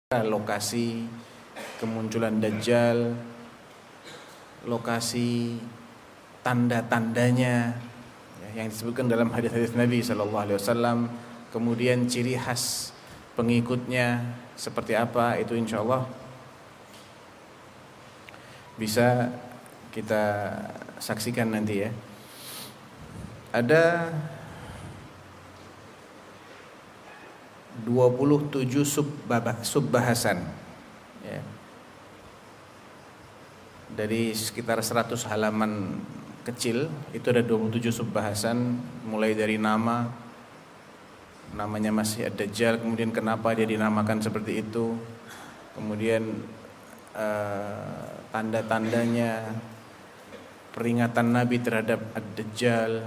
lokasi kemunculan Dajjal, lokasi tanda-tandanya yang disebutkan dalam hadis-hadis Nabi SAW, kemudian ciri khas pengikutnya seperti apa, itu insya Allah bisa kita saksikan nanti ya. Ada 27 subbahasan ya. Dari sekitar 100 halaman kecil itu ada 27 subbahasan, mulai dari namanya Masih Ad-Dajjal, kemudian kenapa dia dinamakan seperti itu, kemudian tanda-tandanya, peringatan Nabi terhadap Ad-Dajjal,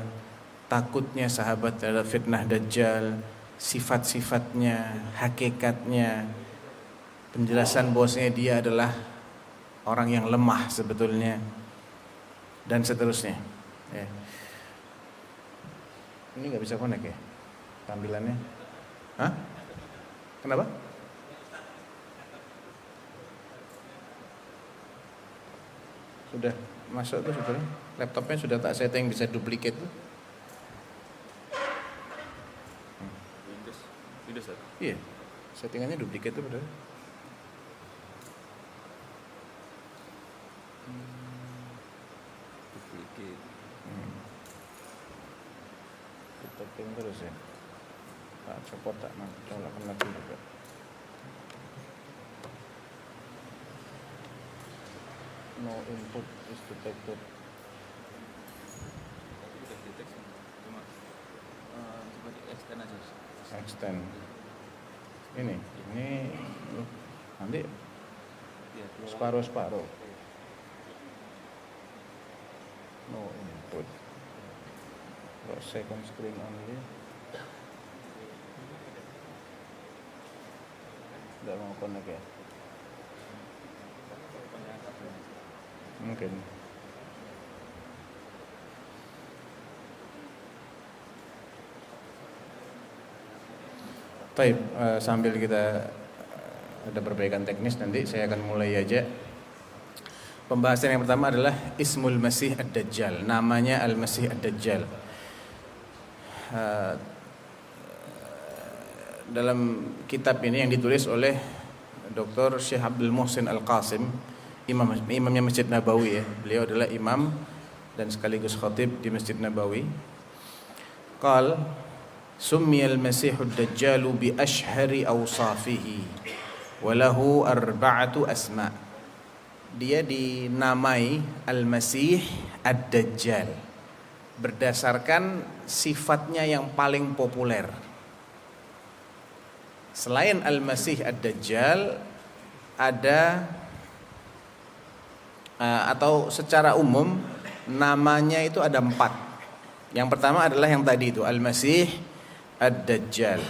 takutnya sahabat terhadap fitnah Dajjal, sifat-sifatnya, hakikatnya, penjelasan bahwasanya dia adalah orang yang lemah sebetulnya, dan seterusnya ya. Ini nggak bisa connect ya tampilannya? Hah? Kenapa? Sudah masuk tuh sebetulnya. Laptopnya sudah tak setting bisa duplicate tuh. Iya, settingannya duplicate tuh padahal. Duplicate. Kita ping terus ya. Tak copot, tak colokkan lagi juga. No input is detected. Coba di extend aja. Extend. Ini nanti separuh. No input. Second screen only. Tidak mau connect ya? Mungkin. Baik, sambil kita ada perbaikan teknis, nanti saya akan mulai aja. Pembahasan yang pertama adalah Ismul Masih Ad-Dajjal, namanya Al-Masih Ad-Dajjal. Dalam kitab ini yang ditulis oleh Dr. Syekh Abdul Muhsin Al-Qasim, imamnya Masjid Nabawi ya. Beliau adalah imam dan sekaligus khatib di Masjid Nabawi. Qal Summiyal Masihud Dajjalu bi ashhari awsafihi walahu arba'atu asma'. Dia dinamai Al-Masih Ad-Dajjal berdasarkan sifatnya yang paling populer. Selain Al-Masih Ad-Dajjal ada atau secara umum namanya itu ada 4. Yang pertama adalah yang tadi itu Al-Masih Ad-Dajjal.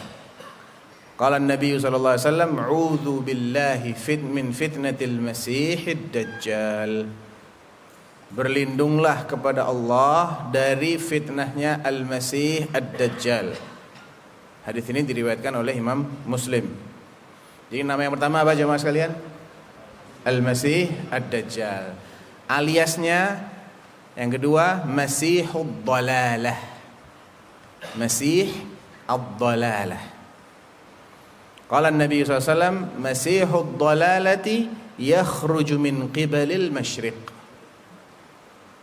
Qala Nabi sallallahu alaihi wasallam, "A'udzu billahi min fitnatil Masihid Dajjal." Berlindunglah kepada Allah dari fitnahnya Al-Masih Ad-Dajjal. Hadis ini diriwayatkan oleh Imam Muslim. Jadi nama yang pertama apa jemaah sekalian? Al-Masih Ad-Dajjal. Aliasnya yang kedua Masihud Dhalalah. Masih Ad-Dhalalah. Qala Nabi SAW, Masihud Dhalalati yakhruju min qibalil masyriq.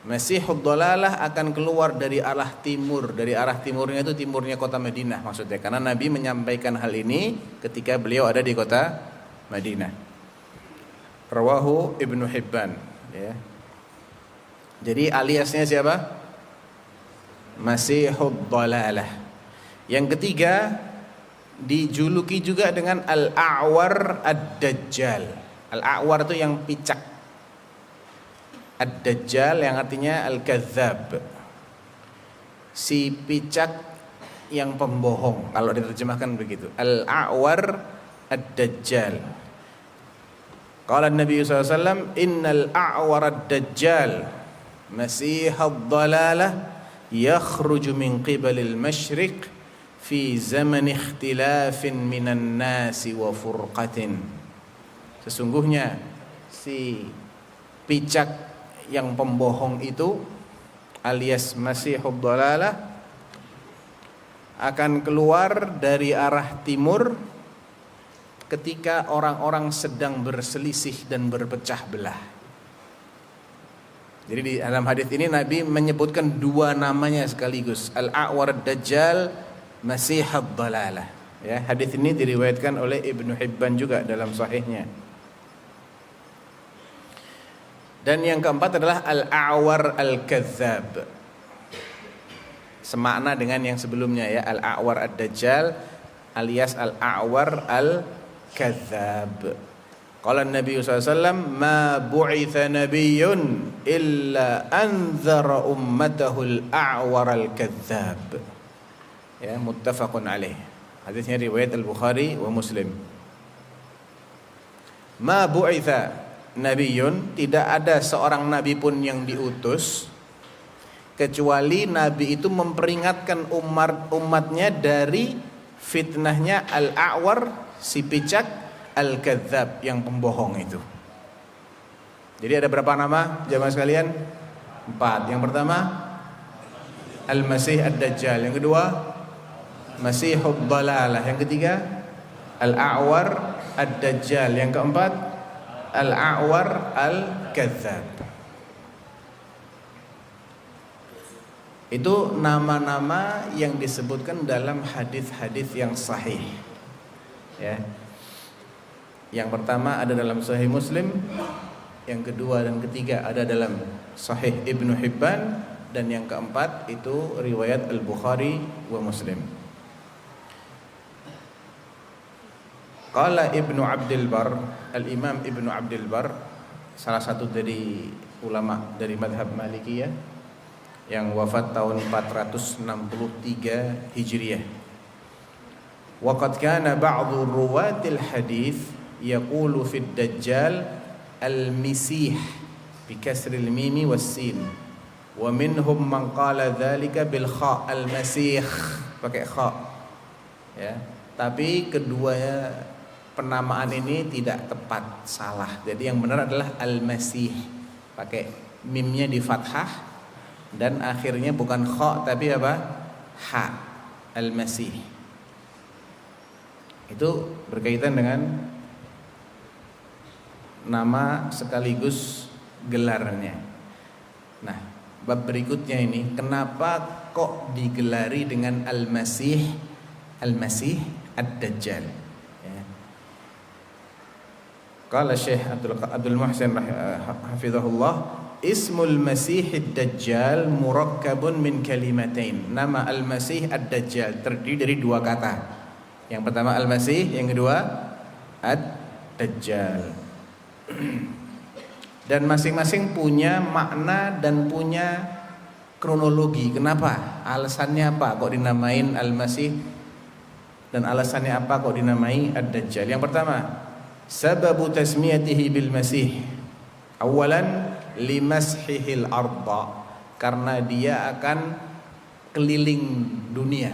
Masihud Dhalalah akan keluar dari arah timur. Dari arah timurnya itu timurnya kota Madinah maksudnya. Karena Nabi menyampaikan hal ini ketika beliau ada di kota Madinah. Rawahu Ibnu Hibban ya. Jadi aliasnya siapa? Masihud Dhalalah. Yang ketiga dijuluki juga dengan Al-A'war Ad-Dajjal. Al-A'war itu yang picak. Ad-Dajjal yang artinya Al-Kadzdzab, si picak yang pembohong kalau diterjemahkan begitu. Al-A'war Ad-Dajjal. Qala Nabi SAW, Innal A'war Ad-Dajjal Masihad Dhalalah yakhruju min qibalil masyriq fi zaman ikhtilafin minan nasi wa furqatin. Sesungguhnya si picak yang pembohong itu alias Masihud Dhalalah akan keluar dari arah timur ketika orang-orang sedang berselisih dan berpecah belah. Jadi di dalam hadis ini Nabi menyebutkan dua namanya sekaligus, Al-A'war Ad-Dajjal, Masihud Dhalalah. Ya, hadis ini diriwayatkan oleh Ibnu Hibban juga dalam sahihnya. Dan yang keempat adalah Al-A'war Al-Kadzdzab. Semakna dengan yang sebelumnya ya, Al-A'war Ad-Dajjal alias Al-A'war Al-Kadzdzab. Qala Nabi sallallahu alaihi wasallam, "Ma bu'itsa nabiyyun illa anzara ummatahu al-a'war al-kadzdzab." Ya, muttafaqun alaih. Hadisnya riwayat Al-Bukhari wa Muslim. Ma bu'itsa nabiyyun, tidak ada seorang nabi pun yang diutus kecuali nabi itu memperingatkan umatnya dari fitnahnya al-a'war, si picak, al-kadzdzab, yang pembohong itu. Jadi ada berapa nama jamaah sekalian? 4. Yang pertama Al-Masih Ad-Dajjal, yang kedua Masihud Dhalalah, yang ketiga Al-A'war Ad-Dajjal, yang keempat Al-A'war Al-Kadzdzab. Itu nama-nama yang disebutkan dalam hadis-hadis yang sahih. Ya. Yang pertama ada dalam Sahih Muslim, yang kedua dan ketiga ada dalam Sahih Ibnu Hibban, dan yang keempat itu riwayat Al-Bukhari wa Muslim. Qala Ibnu Abdul Bar, Al-Imam Ibnu Abdul Bar, salah satu dari ulama dari madhab Malikiyah yang wafat tahun 463 Hijriah. Waqad kana ba'dhu ruwatil hadits yaqulu fid dajjal al-misih bi kasril mimi was sin, wa minhum man qala dzalika bil kha, al-masih pakai kha. Ya, tapi kedua penamaan ini tidak tepat, salah. Jadi yang benar adalah al-masih, pakai mimnya di fathah dan akhirnya bukan kha tapi apa? Ha, al-masih. Itu berkaitan dengan nama sekaligus gelarnya. Nah, bab berikutnya ini, kenapa kok digelari dengan Al-Masih, Al-Masih Ad-Dajjal? Ya. Qala Syekh Abdul Muhsin hafizahullah, Ismul Masih Ad-Dajjal murakkabun min kalimatain. Nama Al-Masih Ad-Dajjal terdiri dari dua kata. Yang pertama Al-Masih, yang kedua Ad-Dajjal. Dan masing-masing punya makna dan punya kronologi. Kenapa? Alasannya apa kok dinamain Al-Masih, dan alasannya apa kok dinamai Ad-Dajjal? Yang pertama, sababu tasmiyatihi bil Masih. Awalan limashihil arda, karena dia akan keliling dunia.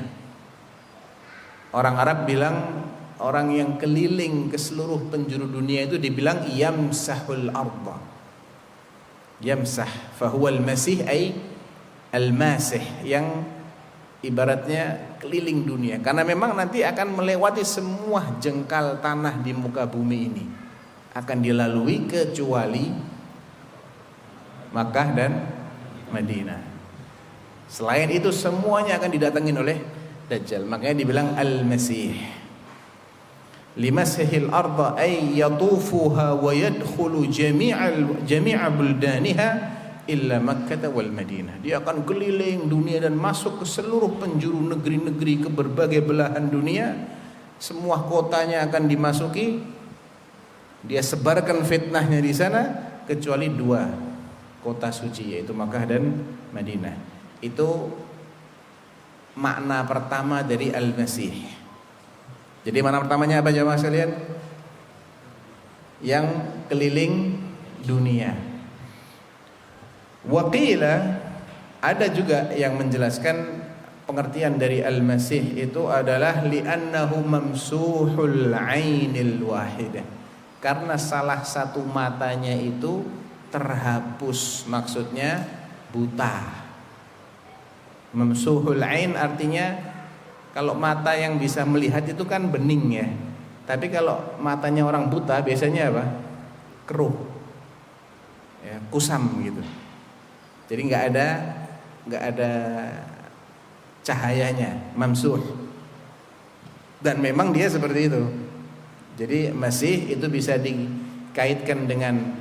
Orang Arab bilang orang yang keliling ke seluruh penjuru dunia itu dibilang yamsahul arda. Yamsah, fahuwal masih ay al-masih, yang ibaratnya keliling dunia. Karena memang nanti akan melewati semua jengkal tanah di muka bumi ini, akan dilalui kecuali Makkah dan Madinah. Selain itu semuanya akan didatangin oleh Dajjal. Makanya dibilang al-Masih. Limasihil arda ay yatufuha wa yadkhulu jami'a buldaniha illa Makkah wal Madinah. Dia akan keliling dunia dan masuk ke seluruh penjuru negeri-negeri, ke berbagai belahan dunia. Semua kotanya akan dimasuki. Dia sebarkan fitnahnya di sana, kecuali dua kota suci, yaitu Makkah dan Madinah. Itu makna pertama dari Al-Masih. Jadi makna pertamanya apa jemaah sekalian? Yang keliling dunia. Waqila, ada juga yang menjelaskan pengertian dari Al-Masih itu adalah li'annahu mamsuhul ainil wahidah, karena salah satu matanya itu terhapus, maksudnya buta. Mamsuhul ain artinya kalau mata yang bisa melihat itu kan bening ya. Tapi kalau matanya orang buta biasanya apa? Keruh. Ya, kusam gitu. Jadi nggak ada cahayanya, mamsuh. Dan memang dia seperti itu. Jadi masih itu bisa dikaitkan dengan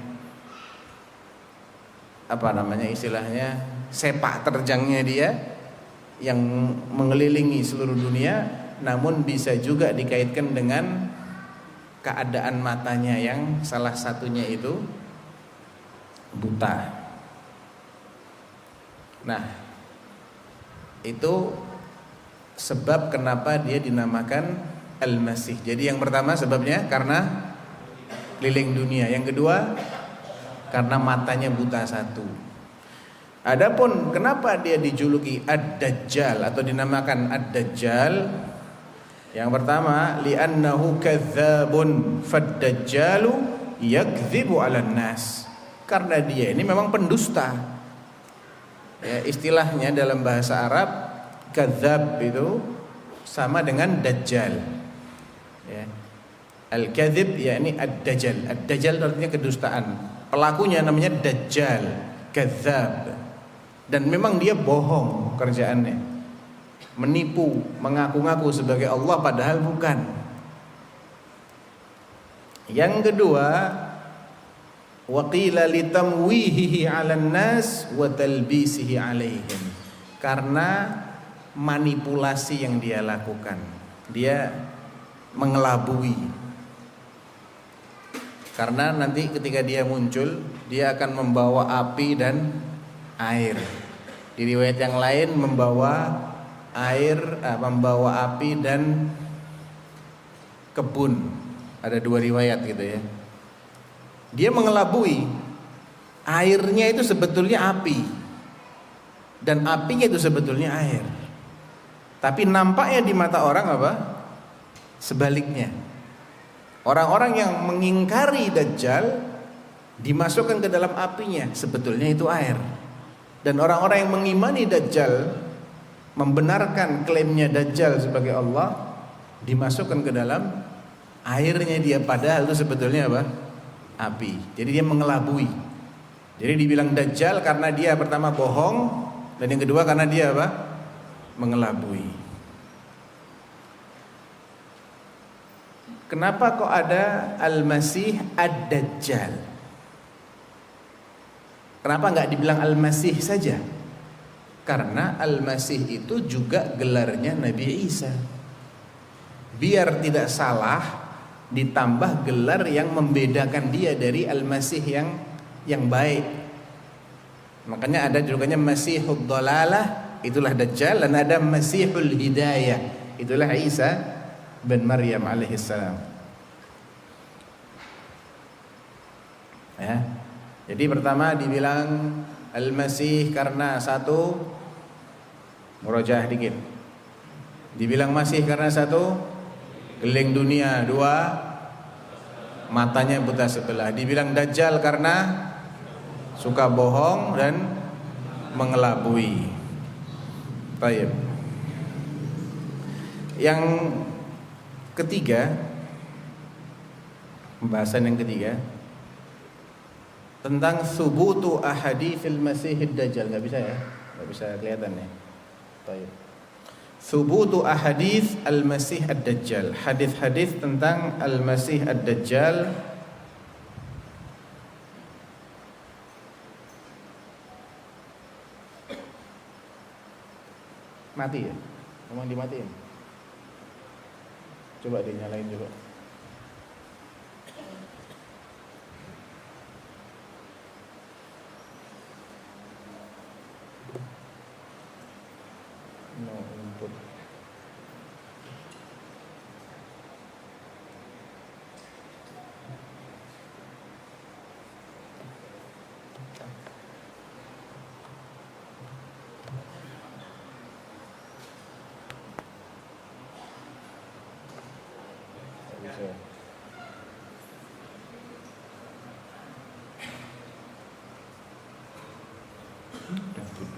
apa namanya istilahnya sepak terjangnya dia yang mengelilingi seluruh dunia, namun bisa juga dikaitkan dengan keadaan matanya yang salah satunya itu buta. Nah, itu sebab kenapa dia dinamakan Al-Masih. Jadi yang pertama sebabnya karena keliling dunia. Yang kedua karena matanya buta satu. Adapun kenapa dia dijuluki Ad-Dajjal atau dinamakan Ad-Dajjal? Yang pertama, li'annahu kadzdzabun fad-dajjalu yakdzibu 'alan nas. Karena dia ini memang pendusta. Ya, istilahnya dalam bahasa Arab kadzdzab itu sama dengan dajjal. Ya. Al-kadzib yakni ad-dajjal. Ad-dajjal artinya kedustaan. Pelakunya namanya dajjal, kadzdzab. Dan memang dia bohong kerjaannya, menipu, mengaku-ngaku sebagai Allah padahal bukan. Yang kedua, waqila litamwihihi 'alan nas wa talbisihi 'alaihim. Karena manipulasi yang dia lakukan, dia mengelabui. Karena nanti ketika dia muncul, dia akan membawa api dan air. Di riwayat yang lain membawa api dan kebun. Ada dua riwayat gitu ya. Dia mengelabui. Airnya itu sebetulnya api dan apinya itu sebetulnya air. Tapi nampaknya di mata orang apa? Sebaliknya. Orang-orang yang mengingkari Dajjal dimasukkan ke dalam apinya, sebetulnya itu air. Dan orang-orang yang mengimani Dajjal, membenarkan klaimnya Dajjal sebagai Allah, dimasukkan ke dalam airnya dia, padahal itu sebetulnya apa? Api. Jadi dia mengelabui. Jadi dibilang Dajjal karena dia pertama bohong, dan yang kedua karena dia apa? Mengelabui. Kenapa kok ada Al-Masih Ad-Dajjal? Kenapa nggak dibilang Al-Masih saja? Karena Al-Masih itu juga gelarnya Nabi Isa. Biar tidak salah, ditambah gelar yang membedakan dia dari Al-Masih yang baik. Makanya ada julukannya Masihud Dhalalah, itulah Dajjal, dan ada Masihul Hidayah, itulah Isa bin Maryam alaihissalam. Ya. Jadi pertama dibilang Al-Masih karena satu, murojaah dikit. Dibilang Masih karena satu, keliling dunia. Dua, matanya buta sebelah. Dibilang Dajjal karena suka bohong dan mengelabui. Baik. Yang ketiga, pembahasan yang ketiga tentang subutu ahaditsil Masihid Dajjal. Nggak bisa ya? Nggak bisa kelihatan ya. Baik. Subutu ahadits al-Masih ad-Dajjal. Hadis-hadis tentang al-Masih ad-Dajjal. Mati ya? Memang dimatiin? Coba dinyalain coba. No input.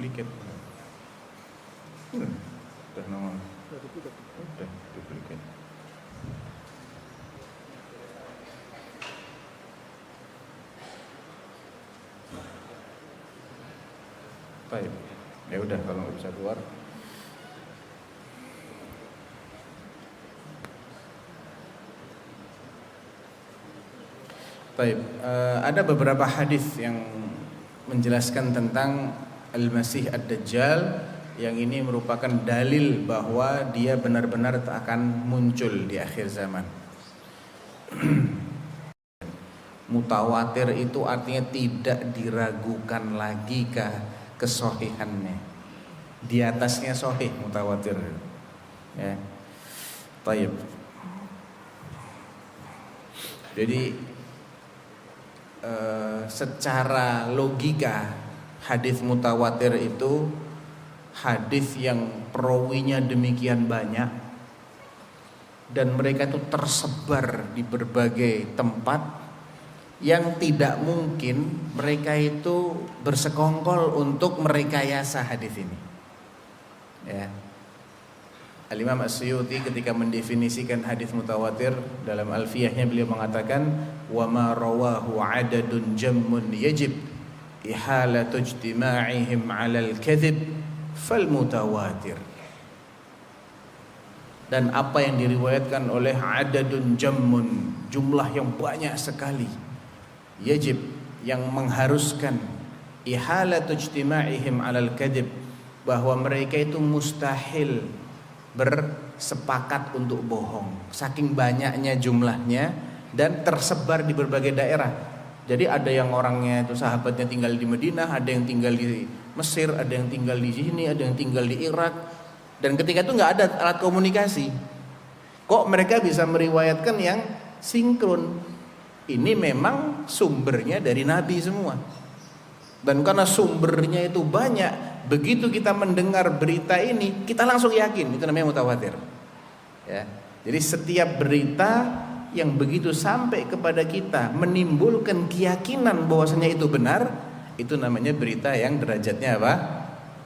duplikat. Udah nomor. Udah duplikat. Baik. Ya udah kalau nggak bisa keluar. Baik, ada beberapa hadis yang menjelaskan tentang Al-Masih Ad-Dajjal yang ini merupakan dalil bahwa dia benar-benar akan muncul di akhir zaman. Mutawatir itu artinya tidak diragukan lagi kesohihannya. Di atasnya sohih mutawatir. Ya. Baik. Jadi secara logika hadis mutawatir itu hadis yang perawinya demikian banyak dan mereka itu tersebar di berbagai tempat yang tidak mungkin mereka itu bersekongkol untuk merekayasa hadis ini. Ya. Al-Imam As-Suyuti ketika mendefinisikan hadis mutawatir dalam Alfiyahnya beliau mengatakan wa ma rawahu adadun jammun yajib ihalatu ijtima'ihim 'alal kadhib fal mutawatir. Dan apa yang diriwayatkan oleh adadun jammun, jumlah yang banyak sekali, yajib, yang mengharuskan ihalatu ijtima'ihim 'alal kadhib, bahwa mereka itu mustahil bersepakat untuk bohong, saking banyaknya jumlahnya dan tersebar di berbagai daerah. Jadi ada yang orangnya itu sahabatnya tinggal di Madinah, ada yang tinggal di Mesir, ada yang tinggal di sini, ada yang tinggal di Irak. Dan ketika itu nggak ada alat komunikasi, kok mereka bisa meriwayatkan yang sinkron? Ini memang sumbernya dari Nabi semua. Dan karena sumbernya itu banyak, begitu kita mendengar berita ini, kita langsung yakin, itu namanya mutawatir. Ya. Jadi setiap berita yang begitu sampai kepada kita menimbulkan keyakinan bahwasanya itu benar, itu namanya berita yang derajatnya apa?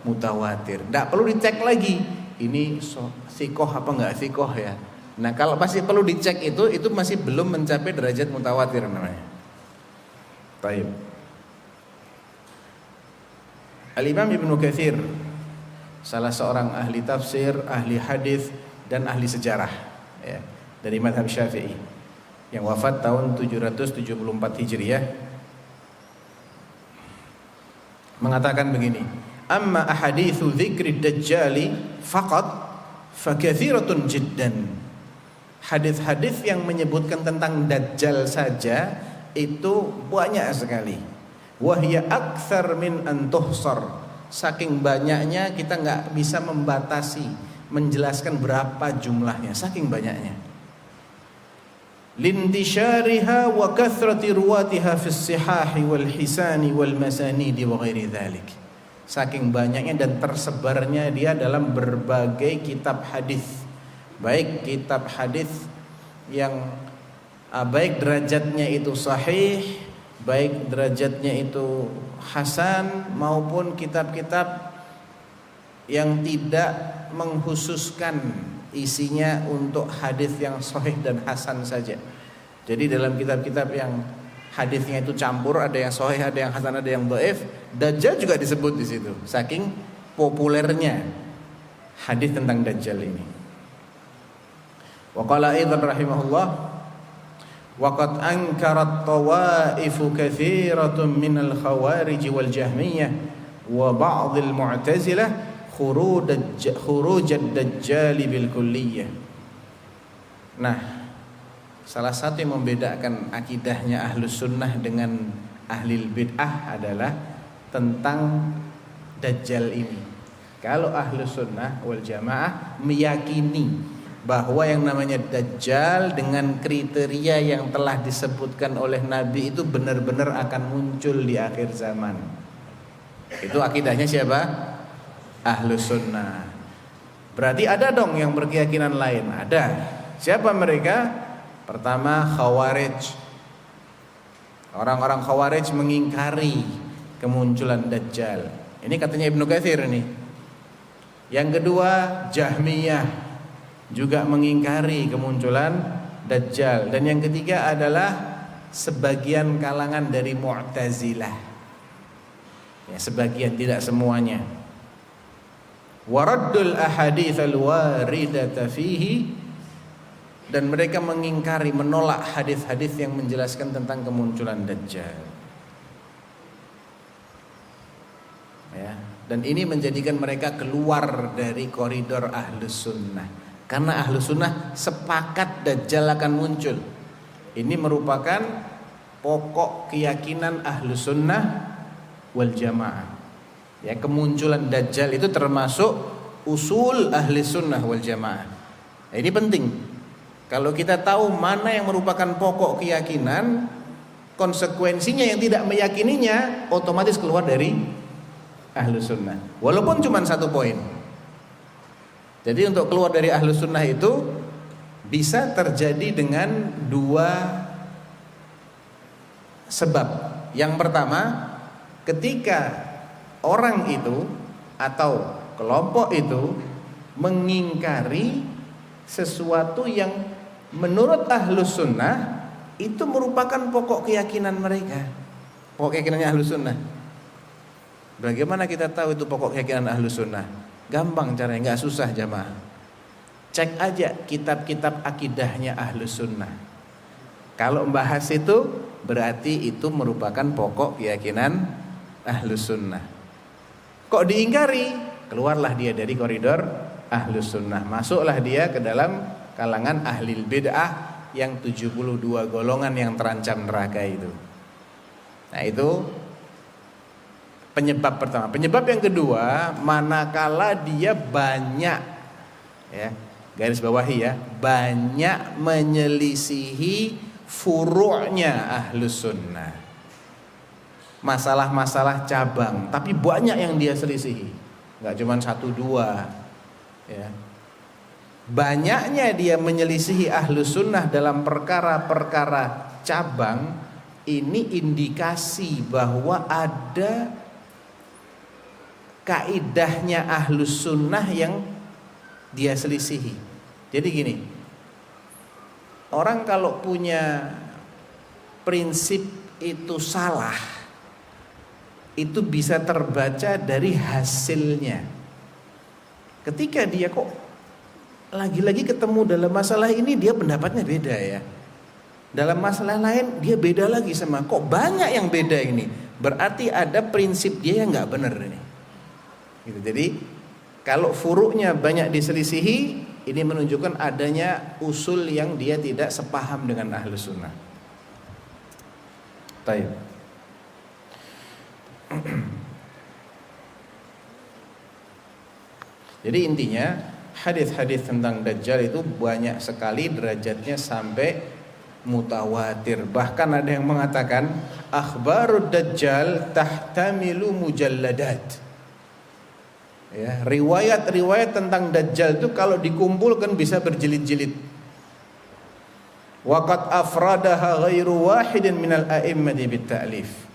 Mutawatir. Tidak perlu dicek lagi, ini sikoh apa enggak sikoh ya. Nah kalau masih perlu dicek itu masih belum mencapai derajat mutawatir namanya. Baik. Al-Imam Ibnu Katsir, salah seorang ahli tafsir, ahli hadis dan ahli sejarah, ya, dari mazhab Syafi'i, yang wafat tahun 774 Hijriah, mengatakan begini: amma ahaditsu dzikri dajjali faqat fakathiratun jiddan. Hadis-hadis yang menyebutkan tentang dajjal saja itu banyak sekali. Wahya aktsar min an tuhsar, saking banyaknya kita nggak bisa membatasi, menjelaskan berapa jumlahnya, saking banyaknya. Lintisyariha wa kathrati ruwatiha fis sihahi wal hisani wal masanidi wa ghairi dzalik. Saking banyaknya dan tersebarnya dia dalam berbagai kitab hadis, baik kitab hadis yang baik derajatnya itu sahih, baik derajatnya itu hasan, maupun kitab-kitab yang tidak mengkhususkan isinya untuk hadis yang sahih dan hasan saja. Jadi dalam kitab-kitab yang hadisnya itu campur, ada yang sahih, ada yang hasan, ada yang dhaif, Dajjal juga disebut di situ. Saking populernya hadis tentang Dajjal ini. Wa qala aidan rahimahullah, waqad ankarat tawaifu katsiratun minal khawarij wal jahmiyah wa ba'dil mu'tazilah khuruj ad-dajjal bil kulliyah. Nah, salah satu yang membedakan akidahnya Ahlus Sunnah dengan Ahlul Bid'ah adalah tentang Dajjal ini. Kalau Ahlus Sunnah wal Jamaah meyakini bahwa yang namanya Dajjal dengan kriteria yang telah disebutkan oleh Nabi itu benar-benar akan muncul di akhir zaman. Itu akidahnya siapa? Ahlus Sunnah. Berarti ada dong yang berkeyakinan lain. Ada. Siapa mereka? Pertama, Khawarij. Orang-orang Khawarij mengingkari kemunculan Dajjal. Ini katanya Ibnu Katsir nih. Yang kedua, Jahmiyah juga mengingkari kemunculan Dajjal. Dan yang ketiga adalah sebagian kalangan dari Mu'tazilah. Ya, sebagian, tidak semuanya. Waraddul ahaditsal waridata fihi, dan mereka mengingkari, menolak hadis-hadis yang menjelaskan tentang kemunculan Dajjal. Ya, dan ini menjadikan mereka keluar dari koridor Ahlus Sunnah. Karena Ahlus Sunnah sepakat Dajjal akan muncul. Ini merupakan pokok keyakinan Ahlus Sunnah wal Jamaah. Ya, kemunculan Dajjal itu termasuk usul Ahli Sunnah wal Jamaah. Nah, ini penting. Kalau kita tahu mana yang merupakan pokok keyakinan, konsekuensinya yang tidak meyakininya otomatis keluar dari Ahlu Sunnah. Walaupun cuma satu poin. Jadi untuk keluar dari Ahlu Sunnah itu bisa terjadi dengan dua sebab. Yang pertama, ketika orang itu atau kelompok itu mengingkari sesuatu yang menurut Ahlus Sunnah itu merupakan pokok keyakinan mereka, pokok keyakinannya Ahlus Sunnah. Bagaimana kita tahu itu pokok keyakinan Ahlus Sunnah? Gampang caranya, nggak susah jamaah. Cek aja kitab-kitab akidahnya Ahlus Sunnah. Kalau membahas itu berarti itu merupakan pokok keyakinan Ahlus Sunnah. Kok diingkari? Keluarlah dia dari koridor Ahlus Sunnah. Masuklah dia ke dalam kalangan ahlil bid'ah yang 72 golongan yang terancam neraka itu. Nah, itu penyebab pertama. Penyebab yang kedua, manakala dia banyak, ya, garis bawahi ya, banyak menyelisihi furu'nya Ahlus Sunnah. Masalah-masalah cabang, tapi banyak yang dia selisihi, nggak cuma 1-2, ya. Banyaknya dia menyelisihi Ahlus Sunnah dalam perkara-perkara cabang, ini indikasi bahwa ada kaidahnya Ahlus Sunnah yang dia selisihi. Jadi gini, orang kalau punya prinsip itu salah, itu bisa terbaca dari hasilnya. Ketika dia kok lagi-lagi ketemu dalam masalah ini dia pendapatnya beda ya. Dalam masalah lain dia beda lagi sama, kok banyak yang beda ini. Berarti ada prinsip dia yang nggak benar ini. Gitu. Jadi kalau furuknya banyak diselisihi, ini menunjukkan adanya usul yang dia tidak sepaham dengan Ahlus Sunnah. Taib. Jadi intinya hadis-hadis tentang Dajjal itu banyak sekali, derajatnya sampai mutawatir. Bahkan ada yang mengatakan akhbarud Dajjal tahtamilu mujalladat. Ya, riwayat-riwayat tentang Dajjal itu kalau dikumpulkan bisa berjilid-jilid. Waqad afradaha ghairu wahidin minal a'immati bit-ta'lif.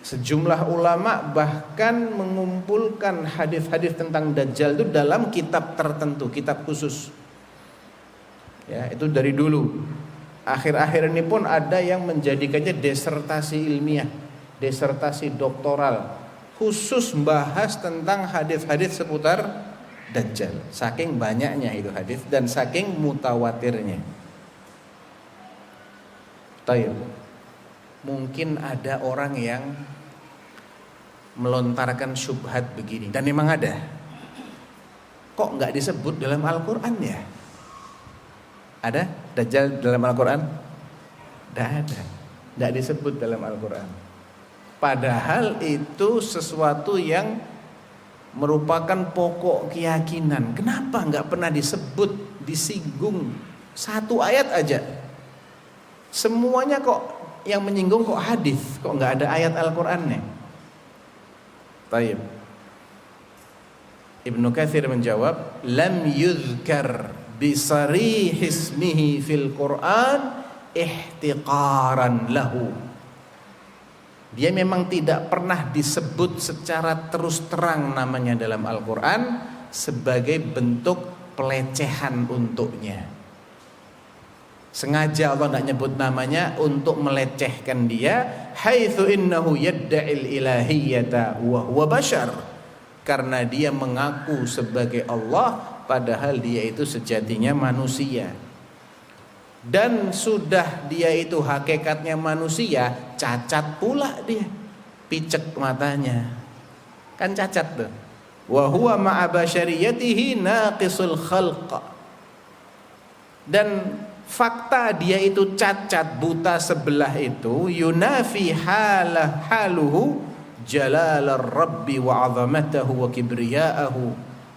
Sejumlah ulama bahkan mengumpulkan hadis-hadis tentang Dajjal itu dalam kitab tertentu, kitab khusus. Ya, itu dari dulu. Akhir-akhir ini pun ada yang menjadikannya disertasi ilmiah, disertasi doktoral, khusus membahas tentang hadis-hadis seputar Dajjal. Saking banyaknya itu hadis dan saking mutawatirnya. Tayyib. Mungkin ada orang yang melontarkan syubhat begini, dan memang ada. Kok nggak disebut dalam Al-Quran ya? Ada Dajjal dalam Al-Quran? Tidak ada, tidak disebut dalam Al-Quran. Padahal itu sesuatu yang merupakan pokok keyakinan. Kenapa nggak pernah disebut, disinggung? Satu ayat aja. Semuanya kok yang menyinggung kok hadis, kok nggak ada ayat Al-Qur'annya. Taib. Ibnu Katsir menjawab, lam yuzkar bi sarih ismihi fil Qur'an ihtiqaran lahu. Dia memang tidak pernah disebut secara terus terang namanya dalam Al-Quran sebagai bentuk pelecehan untuknya. Sengaja Allah tidak nyebut namanya untuk melecehkan dia. Haitsu innahu yadda'il ilahiyyata wa huwa bashar. Karena dia mengaku sebagai Allah padahal dia itu sejatinya manusia. Dan sudah dia itu hakikatnya manusia, cacat pula dia, picek matanya, kan cacat tuh. Wa huwa ma'a basyariyatihi naqisul khalq. Dan fakta dia itu cacat buta sebelah itu yunafi haluhu jalalar rabbi wa 'azamatahu wa kibriya'ahu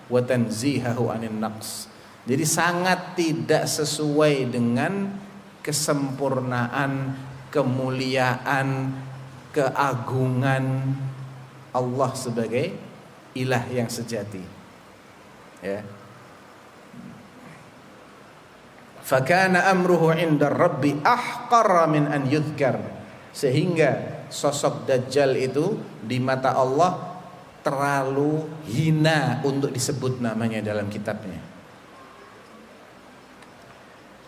wa tanzihahu 'anil naqs. Jadi sangat tidak sesuai dengan kesempurnaan, kemuliaan, keagungan Allah sebagai ilah yang sejati. Ya. Fakana amruhu 'inda rabbi ahqara min an yudhkar. Sehingga sosok Dajjal itu di mata Allah terlalu hina untuk disebut namanya dalam kitabnya.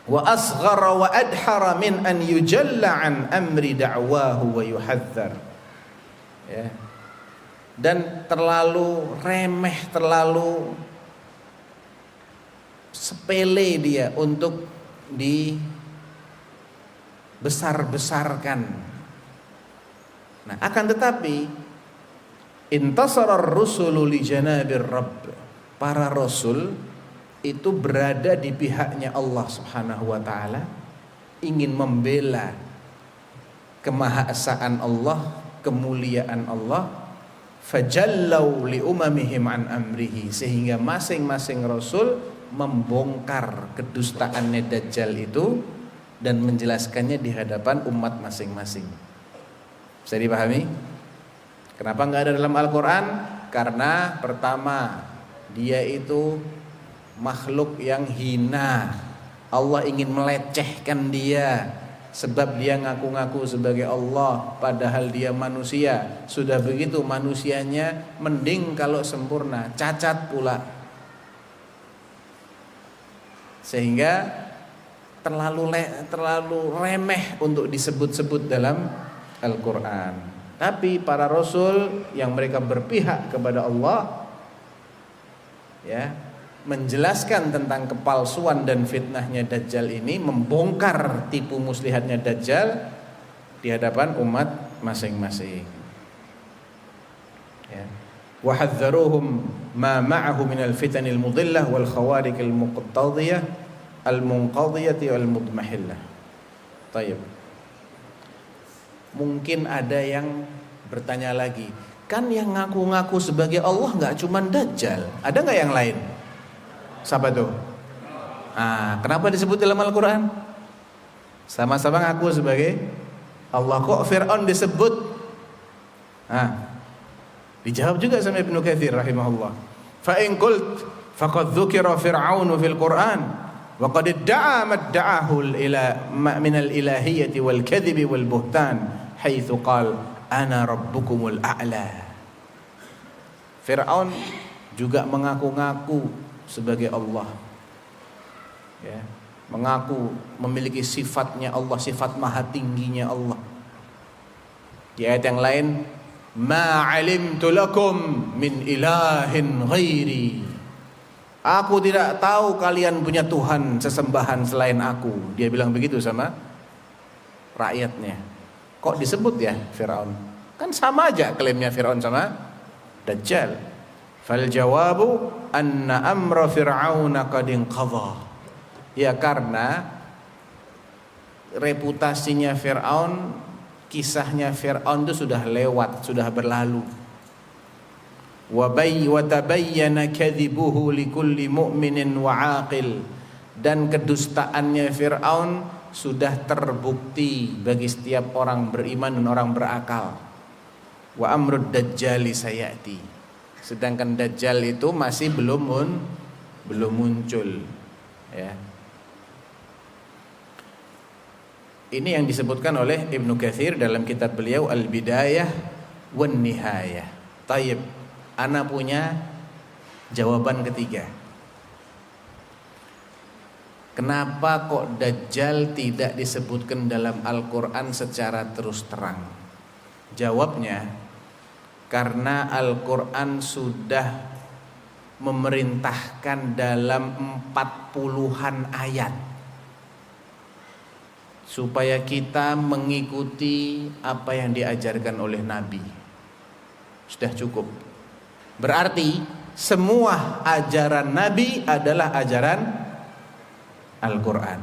Wa asghara wa adhara min an yujalla an amri da'wahu wa yuhadzar. Ya. Dan terlalu remeh, terlalu sepele dia untuk dibesar-besarkan. Nah, akan tetapi intasara ar-rusulu li janabir rabb. Para rasul itu berada di pihaknya Allah Subhanahu wa taala, ingin membela kemahaesaan Allah, kemuliaan Allah. Fajallau li umamihim an amrihi, sehingga masing-masing rasul membongkar kedustaannya Dajjal itu dan menjelaskannya di hadapan umat masing-masing. Bisa dipahami? Kenapa enggak ada dalam Al-Quran? Karena pertama, dia itu makhluk yang hina. Allah ingin melecehkan dia sebab dia ngaku-ngaku sebagai Allah padahal dia manusia. Sudah begitu manusianya mending kalau sempurna, cacat pula. Sehingga terlalu remeh untuk disebut-sebut dalam Al-Quran. Tapi para rasul yang mereka berpihak kepada Allah, ya, menjelaskan tentang kepalsuan dan fitnahnya Dajjal ini, membongkar tipu muslihatnya Dajjal di hadapan umat masing-masing. Ya. Wa hadzaruhum ma ma'ahu min al-fitanil mudillah wal khawariq al-muqtadiyah al-munqadiyah wal mudmahillah. Tayyib. Mungkin ada yang bertanya lagi, kan yang ngaku-ngaku sebagai Allah enggak cuma Dajjal, ada enggak yang lain? Siapa tuh? Kenapa disebut dalam Al-Quran? Sama-sama ngaku sebagai Allah. Kok Fir'aun disebut? Dijawab juga sama Ibnu Katsir rahimahullah. Fa in qult faqad dzukira fir'aunu fil Qur'an wa qad idda'a madda'ahu min al-ilahiyyati wal kadhibi wal buhtan haitsu qala ana rabbukumul a'la. Fir'aun juga mengaku-ngaku sebagai Allah, ya, mengaku memiliki sifatnya Allah, sifat maha tingginya Allah. Di ayat yang lain, ma alimtu lakum min ilahin ghairi. Aku tidak tahu kalian punya Tuhan sesembahan selain aku. Dia bilang begitu sama rakyatnya. Kok disebut ya Fir'aun? Kan sama aja klaimnya Fir'aun sama Dajjal. Fal jawabu anna amra fir'auna qad inqadha. Ya, karena reputasinya Fir'aun, kisahnya Fir'aun itu sudah lewat, sudah berlalu. Wa tabayyana kadhibuhu likulli mu'minin wa 'aqil. Dan kedustaannya Fir'aun sudah terbukti bagi setiap orang beriman dan orang berakal. Wa amrud dajjali sayati. Sedangkan Dajjal itu masih belum muncul, ya. Ini yang disebutkan oleh Ibnu Katsir dalam kitab beliau Al-Bidayah wan Nihayah. Taib, ana punya jawaban ketiga. Kenapa kok Dajjal tidak disebutkan dalam Al-Quran secara terus terang? Jawabnya, karena Al-Quran sudah memerintahkan dalam 40-an ayat supaya kita mengikuti apa yang diajarkan oleh Nabi. Sudah cukup. Berarti semua ajaran Nabi adalah ajaran Al-Quran.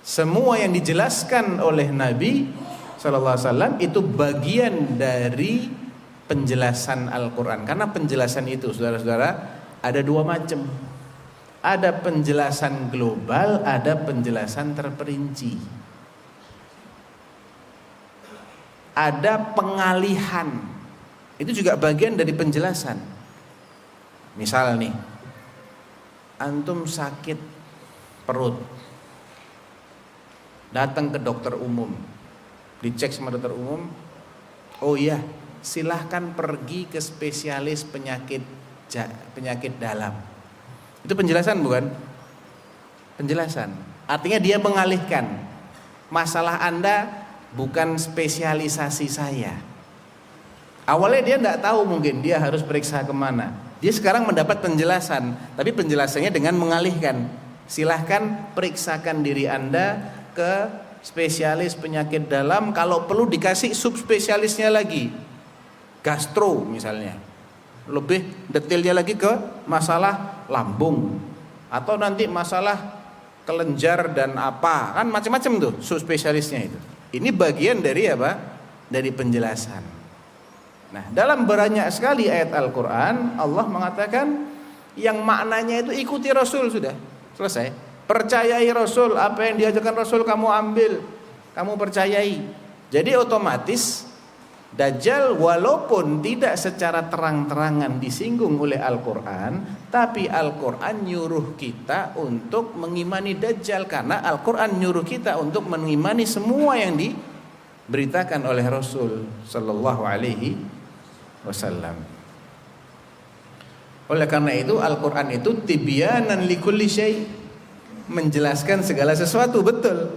Semua yang dijelaskan oleh Nabi SAW itu bagian dari penjelasan Al-Quran. Karena penjelasan itu, saudara-saudara, ada dua macam. Ada penjelasan global, ada penjelasan terperinci. Ada pengalihan. Itu juga bagian dari penjelasan. Misal nih, antum sakit perut, datang ke dokter umum, dicek sama dokter umum, oh iya, silahkan pergi ke spesialis penyakit dalam. Itu penjelasan bukan? Penjelasan. Artinya dia mengalihkan, masalah Anda bukan spesialisasi saya. Awalnya dia tidak tahu, mungkin dia harus periksa kemana. Dia sekarang mendapat penjelasan, tapi penjelasannya dengan mengalihkan. Silahkan periksakan diri Anda ke spesialis penyakit dalam, kalau perlu dikasih subspesialisnya lagi, gastro misalnya, lebih detailnya lagi ke masalah lambung, atau nanti masalah kelenjar dan apa, kan macam-macam tuh subspesialisnya itu. Ini bagian dari apa? Dari penjelasan. Nah, dalam banyak sekali ayat Al-Quran Allah mengatakan yang maknanya itu ikuti Rasul, sudah selesai. Percayai Rasul, apa yang diajarkan Rasul kamu ambil, kamu percayai. Jadi otomatis Dajjal walaupun tidak secara terang-terangan disinggung oleh Al-Quran, tapi Al-Quran nyuruh kita untuk mengimani Dajjal, karena Al-Quran nyuruh kita untuk mengimani semua yang diberitakan oleh Rasul Sallallahu Alaihi Wasallam. Oleh karena itu Al-Quran itu tibyanan likulli syai', menjelaskan segala sesuatu, betul,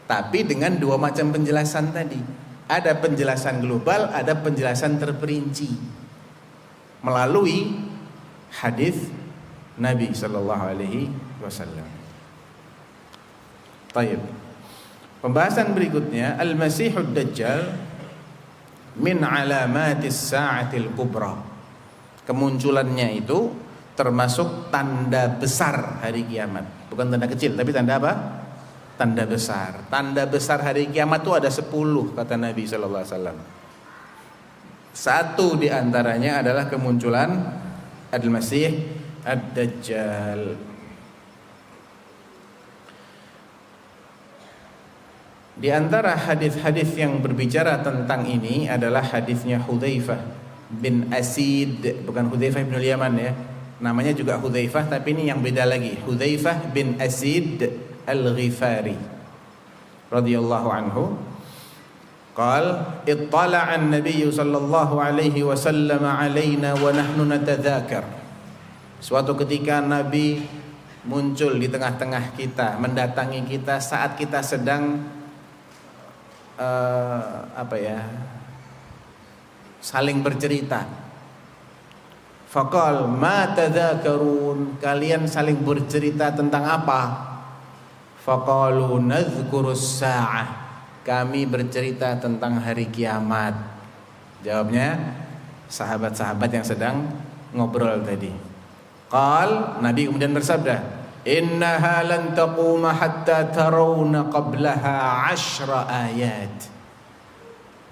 tapi dengan dua macam penjelasan tadi. Ada penjelasan global, ada penjelasan terperinci melalui hadis Nabi Sallallahu Alaihi Wasallam. Baik. Pembahasan berikutnya, Al-Masihud Dajjal min alamatis sa'atil kubra. Kemunculannya itu termasuk tanda besar hari kiamat. Bukan tanda kecil, tapi tanda apa? Tanda besar. Tanda besar hari kiamat itu ada 10, kata Nabi sallallahu alaihi wasallam. Satu di antaranya adalah kemunculan Al-Masih Ad-Dajjal. Di antara hadis-hadis yang berbicara tentang ini adalah hadisnya Hudzaifah bin Asid, bukan Hudzaifah bin Yaman ya. Namanya juga Hudzaifah, tapi ini yang beda lagi. Hudzaifah bin Asid Al-Ghifari radhiyallahu anhu qala ittala'a an-nabiy sallallahu alaihi wasallam alaina wa nahnu natadzakar. Suatu ketika Nabi muncul di tengah-tengah kita, mendatangi kita saat kita sedang saling bercerita. Faqal ma tadzakarun, kalian saling bercerita tentang apa? Faqalu nadhkurus sa'ah, kami bercerita tentang hari kiamat. Jawabnya sahabat-sahabat yang sedang ngobrol tadi. Qal, Nabi kemudian bersabda, innaha lan taquma hatta tarawna qablaha 10 ayat.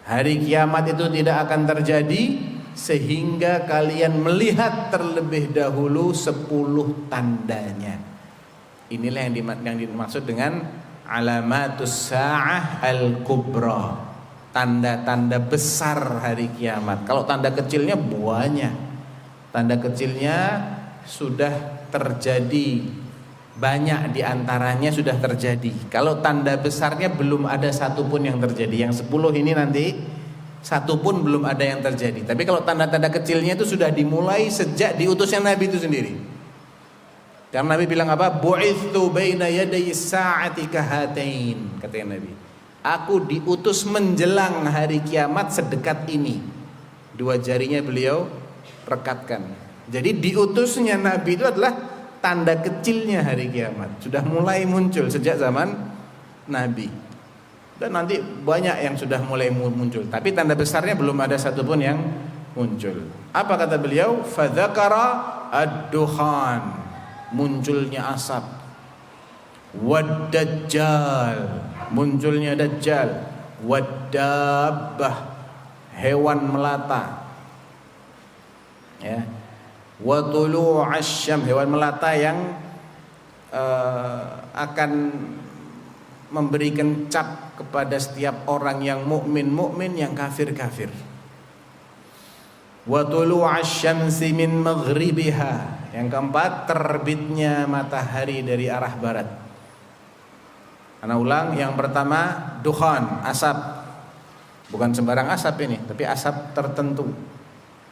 Hari kiamat itu tidak akan terjadi sehingga kalian melihat terlebih dahulu 10 tandanya. Inilah yang dimaksud dengan alamatus sa'ah al-kubra, tanda-tanda besar hari kiamat. Kalau tanda kecilnya banyak. Tanda kecilnya sudah terjadi banyak diantaranya sudah terjadi. Kalau tanda besarnya belum ada satupun yang terjadi. Yang 10 ini nanti satupun belum ada yang terjadi. Tapi kalau tanda-tanda kecilnya itu sudah dimulai sejak diutusnya Nabi itu sendiri. Karena Nabi bilang apa? Bu'ithu baina yaday sa'ati kahatain, katanya Nabi. Aku diutus menjelang hari kiamat sedekat ini. 2 jarinya beliau rekatkan. Jadi diutusnya Nabi itu adalah tanda kecilnya hari kiamat. Sudah mulai muncul sejak zaman Nabi. Dan nanti banyak yang sudah mulai muncul. Tapi tanda besarnya belum ada satupun yang muncul. Apa kata beliau? Fadzakara ad-dukhan, munculnya asap. Wad-dajjal, munculnya dajjal. Wad-dabbah, hewan melata. Ya. Wa tulu'asyam, hewan melata yang akan memberikan cap kepada setiap orang yang mukmin, yang kafir. Wa tulu'asyamsi min maghribiha, yang keempat terbitnya matahari dari arah barat. Ana ulang, yang pertama dukhan, asap. Bukan sembarang asap ini, tapi asap tertentu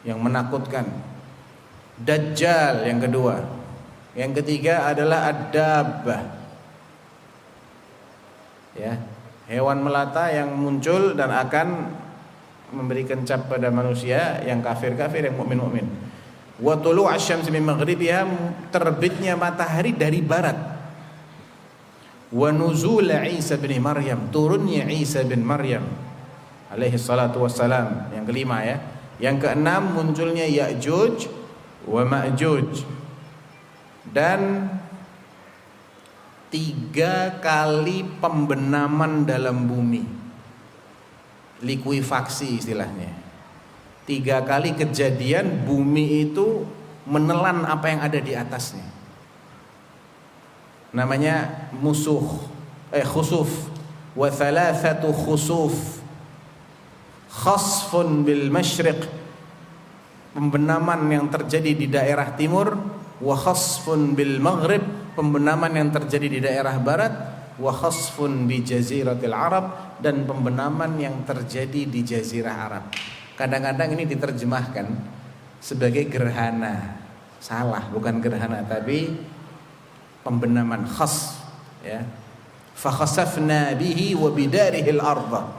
yang menakutkan. Dajjal yang kedua. Yang ketiga adalah ad-dabbah. Ya, hewan melata yang muncul dan akan memberikan cap pada manusia yang kafir, yang mukmin. Wa tulu'asy syamsi min maghribiha, terbitnya matahari dari barat. Wa nuzul Isa bin Maryam, turunnya Isa bin Maryam alaihi salatu wassalam. Yang kelima ya. Yang keenam munculnya Ya'juj wa Ma'juj. Dan 3 kali pembenaman dalam bumi, likuifaksi istilahnya. 3 kali kejadian bumi itu menelan apa yang ada di atasnya. Namanya khusuf. Wa thalathatu khusuf. Khasfun bil masyriq, pembenaman yang terjadi di daerah timur. Wa khasfun bil maghrib, pembenaman yang terjadi di daerah barat. Wa khasfun bi jaziratil Arab, dan pembenaman yang terjadi di jazirah Arab. Kadang-kadang ini diterjemahkan sebagai gerhana. Salah, bukan gerhana, tapi pembenaman khas, ya. Fa khasafna bihi wa bidarihil ardh.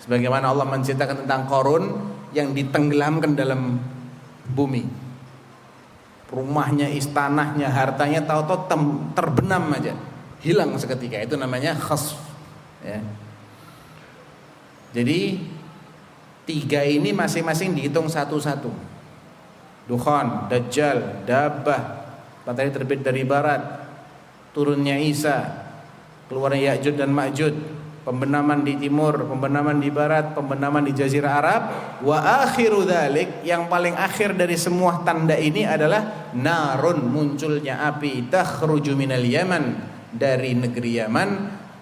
Sebagaimana Allah menceritakan tentang Qarun yang ditenggelamkan dalam bumi. Rumahnya, istanahnya, hartanya tahu-tahu terbenam aja, hilang seketika. Itu namanya khasf, ya. Jadi 3 ini masing-masing dihitung satu-satu. Dukhan, Dajjal, Dabbah, matahari terbit dari barat, turunnya Isa, keluarnya Ya'juj dan Ma'juj, pembenaman di timur, pembenaman di barat, pembenaman di jazirah Arab. Wa akhiru dzalik, yang paling akhir dari semua tanda ini adalah narun, munculnya api, takhruju minal Yaman, dari negeri Yaman,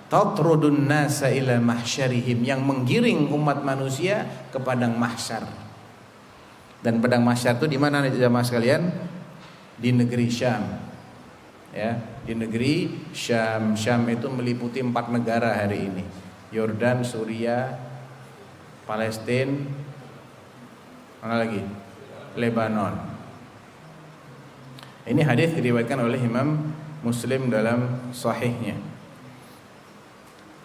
tatrudun nasa ila mahsyarihim, yang menggiring umat manusia ke padang mahsyar. Dan padang mahsyar itu di mana jemaah sekalian? Di negeri Syam. Ya, di negeri Syam. Syam itu meliputi 4 negara hari ini. Yordan, Suriah, Palestina, mana lagi? Lebanon. Ini hadis diriwayatkan oleh Imam Muslim dalam sahihnya.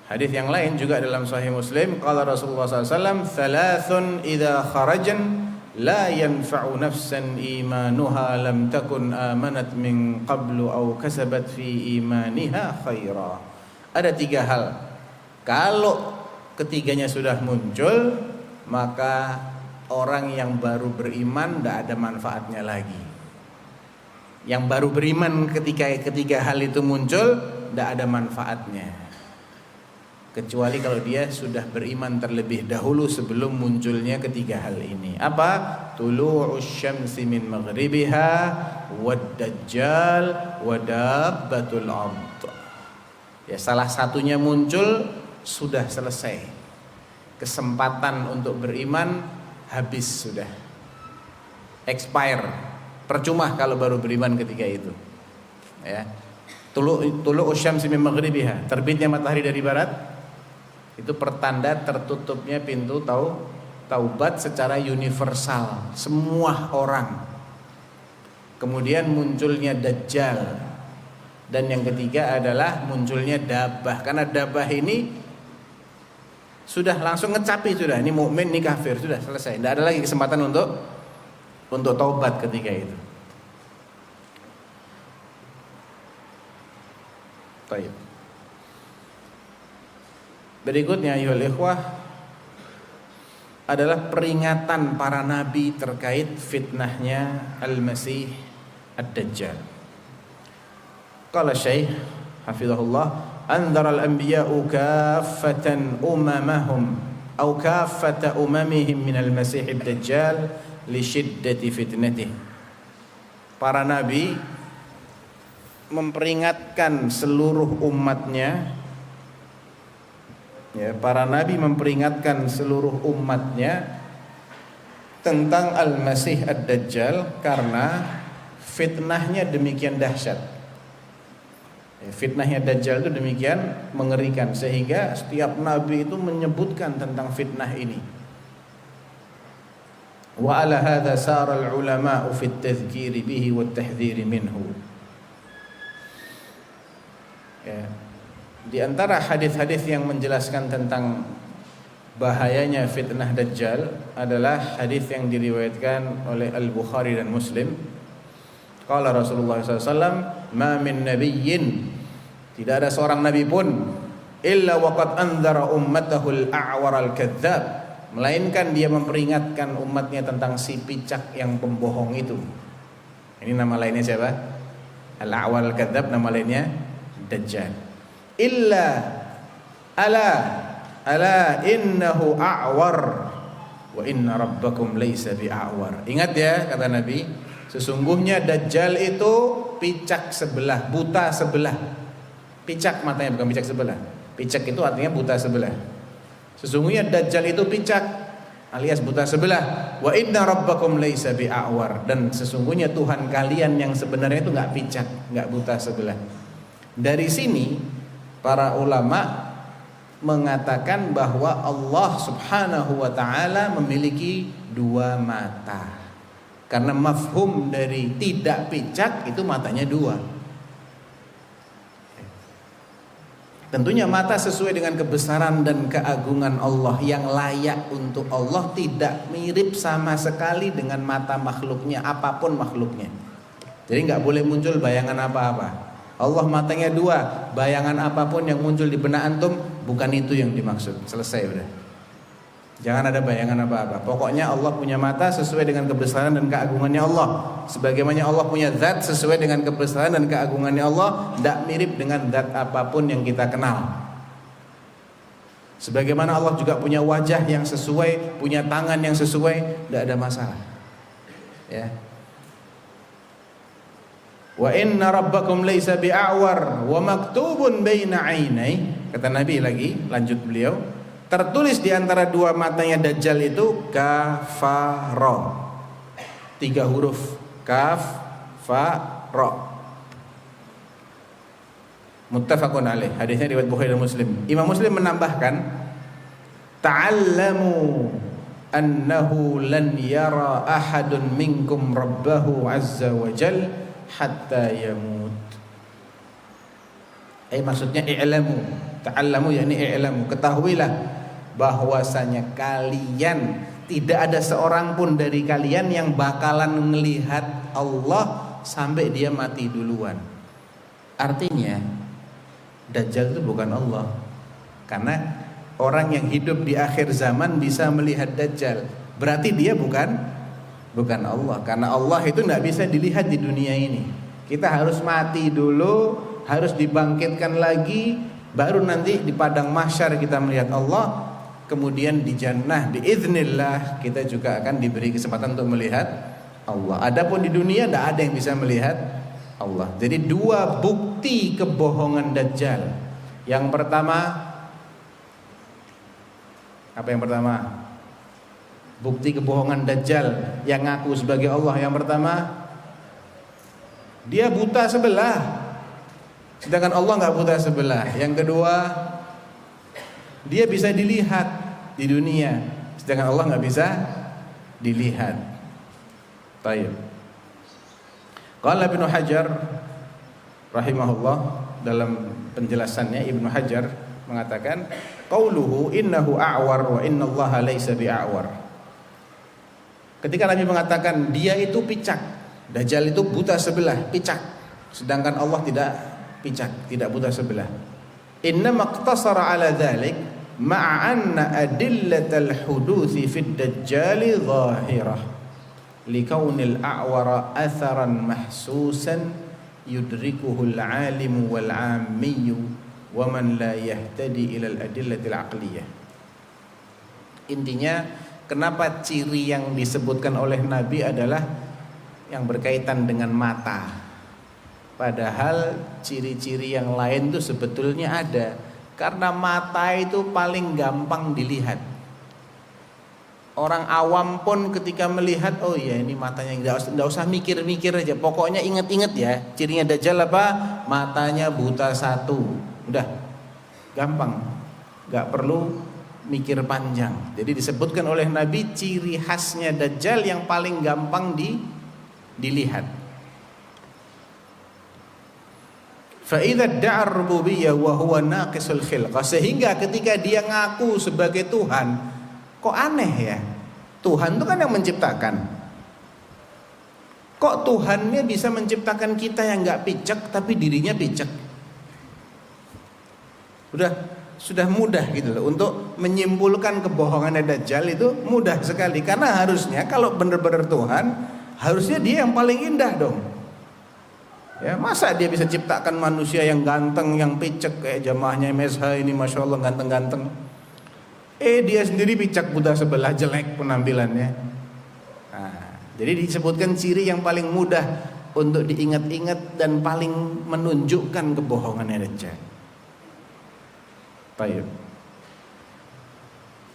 Hadis yang lain juga dalam Sahih Muslim, qala Rasulullah SAW, "Thalathun idza kharajan la yanfa'u nafsan imanuha lam takun amanat min qablu aw kasabat fi imaniha khaira." Ada 3 hal. Kalau ketiganya sudah muncul, maka orang yang baru beriman tidak ada manfaatnya lagi. Yang baru beriman ketika ketiga hal itu muncul, tidak ada manfaatnya, kecuali kalau dia sudah beriman terlebih dahulu sebelum munculnya ketiga hal ini. Apa? Tulu'us syamsi min maghribiha wad-dajjal wa dabbatul ard. Ya, salah satunya muncul, sudah selesai. Kesempatan untuk beriman habis sudah. Expire. Percuma kalau baru beriman ketika itu. Ya. tulu usyamsi min maghribiha, terbitnya matahari dari barat, itu pertanda tertutupnya pintu taubat secara universal, semua orang. Kemudian munculnya Dajjal, dan yang ketiga adalah munculnya Dabah. Karena Dabah ini sudah langsung ngecapi, sudah ini mukmin, ini kafir, sudah selesai. Tidak ada lagi kesempatan untuk taubat ketika itu. Baik. Berikutnya ayuhal ikhwah adalah peringatan para nabi terkait fitnahnya Al-Masih Ad-Dajjal. Qala Syekh hafizahullah, anzara al-anbiya'u kaffatan umamahum aw kaffata umamihim min al-Masih Ad-Dajjal li shiddati fitnatihi. Para nabi memperingatkan seluruh umatnya, ya, para nabi memperingatkan seluruh umatnya tentang Al-Masih Ad-Dajjal karena fitnahnya demikian dahsyat. Fitnahnya Dajjal itu demikian mengerikan sehingga setiap nabi itu menyebutkan tentang fitnah ini. Wa ala hadza sara al-ulama'u fi at-tadhkiri bihi wa at-tahdhiri minhu. Ya. Di antara hadis-hadis yang menjelaskan tentang bahayanya fitnah Dajjal adalah hadis yang diriwayatkan oleh Al-Bukhari dan Muslim. Qala Rasulullah SAW, ma min nabiyyin, tidak ada seorang nabi pun, illa waqad anzara ummatahu al-a'war al-kadzdzab, melainkan dia memperingatkan umatnya tentang si picak yang pembohong itu. Ini nama lainnya siapa? Al-a'war al-kadzdzab, nama lainnya Dajjal. Illa ala innahu a'war wa inna rabbakum laysa bi'a'war. Ingat ya, kata Nabi, sesungguhnya Dajjal itu picak sebelah, buta sebelah. Picak matanya, bukan picak sebelah. Picak itu artinya buta sebelah. Sesungguhnya Dajjal itu picak alias buta sebelah. Wa inna rabbakum laysa bi'a'war, dan sesungguhnya Tuhan kalian yang sebenarnya itu enggak picak, enggak buta sebelah. Dari sini para ulama mengatakan bahwa Allah Subhanahu wa taala memiliki dua mata. Karena mafhum dari tidak picak itu matanya dua. Tentunya mata sesuai dengan kebesaran dan keagungan Allah, yang layak untuk Allah, tidak mirip sama sekali dengan mata makhluknya, apapun makhluknya. Jadi nggak boleh muncul bayangan apa-apa. Allah matanya dua, bayangan apapun yang muncul di benak antum bukan itu yang dimaksud. Selesai udah. Jangan ada bayangan apa-apa. Pokoknya Allah punya mata sesuai dengan kebesaran dan keagungannya Allah. Sebagaimana Allah punya zat sesuai dengan kebesaran dan keagungannya Allah, tidak mirip dengan zat apapun yang kita kenal. Sebagaimana Allah juga punya wajah yang sesuai, punya tangan yang sesuai, tidak ada masalah. Ya. Wa inna rabbakum laysa bi'a'war wa maktubun baina 'ainai. Kata Nabi lagi, lanjut beliau, tertulis di antara dua matanya Dajjal itu kafara. 3 huruf, kaf, fa, ra. Muttafaqun alaih. Hadisnya riwayat Bukhari dan Muslim. Imam Muslim menambahkan, ta'allamu annahu lan yara ahadun minkum rabbahu azza wa jalla hatta yamut. Maksudnya i'lamu, ta'allamu yakni i'lamu, ketahuilah bahwasanya kalian, tidak ada seorang pun dari kalian yang bakalan melihat Allah sampai dia mati duluan. Artinya Dajjal itu bukan Allah. Karena orang yang hidup di akhir zaman bisa melihat Dajjal, berarti dia bukan Allah. Karena Allah itu tidak bisa dilihat di dunia ini. Kita harus mati dulu, harus dibangkitkan lagi, baru nanti di padang mahsyar kita melihat Allah. Kemudian di jannah biiznillah kita juga akan diberi kesempatan untuk melihat Allah. Adapun di dunia tidak ada yang bisa melihat Allah. Jadi 2 bukti kebohongan Dajjal. Yang pertama, apa yang pertama? Bukti kebohongan Dajjal yang ngaku sebagai Allah. Yang pertama, dia buta sebelah. Sedangkan Allah nggak buta sebelah. Yang kedua, dia bisa dilihat di dunia, sedangkan Allah nggak bisa dilihat. Baik. Qala Ibnu Hajar rahimahullah, dalam penjelasannya Ibnu Hajar mengatakan, qauluhu innahu a'war wa innallaha laisa bi'a'war. Ketika Nabi mengatakan dia itu picak, Dajjal itu buta sebelah, picak, sedangkan Allah tidak picak, tidak buta sebelah. Inna maqtasara ala dzalik ma'a anna adillatal huduthi fid dajjali zahirah likaunil a'wara atharan mahsusan yudrikuhul alimu wal 'ammiyu wa man la yahtadi ilal adillatil aqliyah. Intinya, kenapa ciri yang disebutkan oleh Nabi adalah yang berkaitan dengan mata, padahal ciri-ciri yang lain itu sebetulnya ada. Karena mata itu paling gampang dilihat. Orang awam pun ketika melihat, oh ya ini matanya, nggak usah mikir-mikir aja, pokoknya inget-inget ya, cirinya Dajjal apa? Matanya buta satu, udah gampang, nggak perlu mikir panjang. Jadi disebutkan oleh Nabi ciri khasnya Dajjal yang paling gampang dilihat. Fa idza da'a ar-rububiyyah wa huwa naqisul khilqah, sehingga ketika dia ngaku sebagai Tuhan, kok aneh ya? Tuhan itu kan yang menciptakan. Kok Tuhannya bisa menciptakan kita yang nggak picek tapi dirinya picek? Sudah mudah gitu loh untuk menyimpulkan kebohongan Dajjal, itu mudah sekali. Karena harusnya kalau benar-benar Tuhan, harusnya dia yang paling indah dong. Ya, masa dia bisa ciptakan manusia yang ganteng, yang picek kayak jamaahnya MSH ini, masya Allah ganteng-ganteng. Dia sendiri picak buta sebelah, jelek penampilannya. Nah, jadi disebutkan ciri yang paling mudah untuk diingat-ingat dan paling menunjukkan kebohongannya Dajjal. Baik.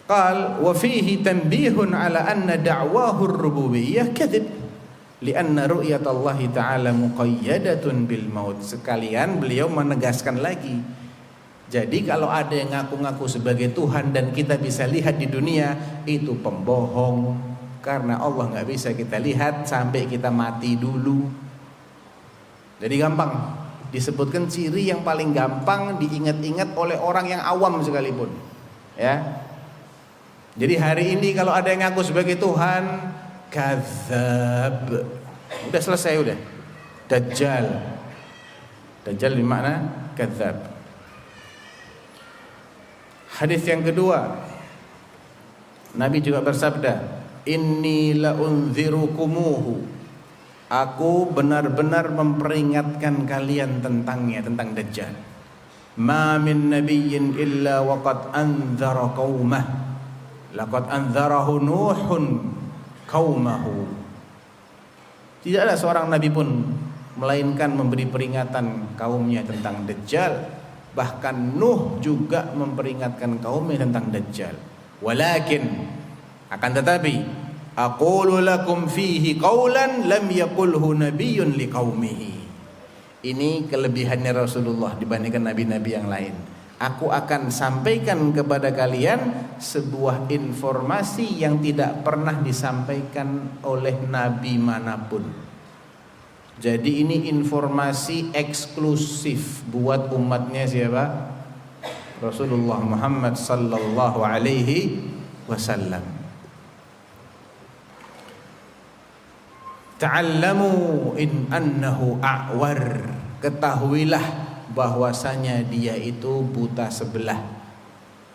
Qal wa fihi tanbihun ala anna da'wahu ar-rububiyyah kadhib lianna ru'yatallahi ta'ala muqayyadatun bil maut. Sekalian beliau menegaskan lagi, jadi kalau ada yang ngaku-ngaku sebagai Tuhan dan kita bisa lihat di dunia, itu pembohong, karena Allah nggak bisa kita lihat sampai kita mati dulu. Jadi gampang disebutkan ciri yang paling gampang diingat-ingat oleh orang yang awam sekalipun, ya. Jadi hari ini kalau ada yang ngaku sebagai Tuhan, kadzab, udah selesai, udah. Dajjal di mana? Kadzab. Hadis yang kedua, Nabi juga bersabda, inni la unzirukumuhu, aku benar-benar memperingatkan kalian tentangnya, tentang Dajjal. Ma min nabiyyin illa waqad anzara qaumah, laqad anzarahu Nuhun qaumahu. Tidak ada seorang nabi pun melainkan memberi peringatan kaumnya tentang Dajjal. Bahkan Nuh juga memperingatkan kaumnya tentang Dajjal. Walakin, akan tetapi, aqulu lakum fihi qawlan lam yaqulhu nabiyyun liqaumihi. Ini kelebihannya Rasulullah dibandingkan nabi-nabi yang lain. Aku akan sampaikan kepada kalian sebuah informasi yang tidak pernah disampaikan oleh nabi manapun. Jadi ini informasi eksklusif buat umatnya siapa? Rasulullah Muhammad sallallahu alaihi wasallam. Ta'allamu in annahu a'war, ketahuilah bahwasanya dia itu buta sebelah.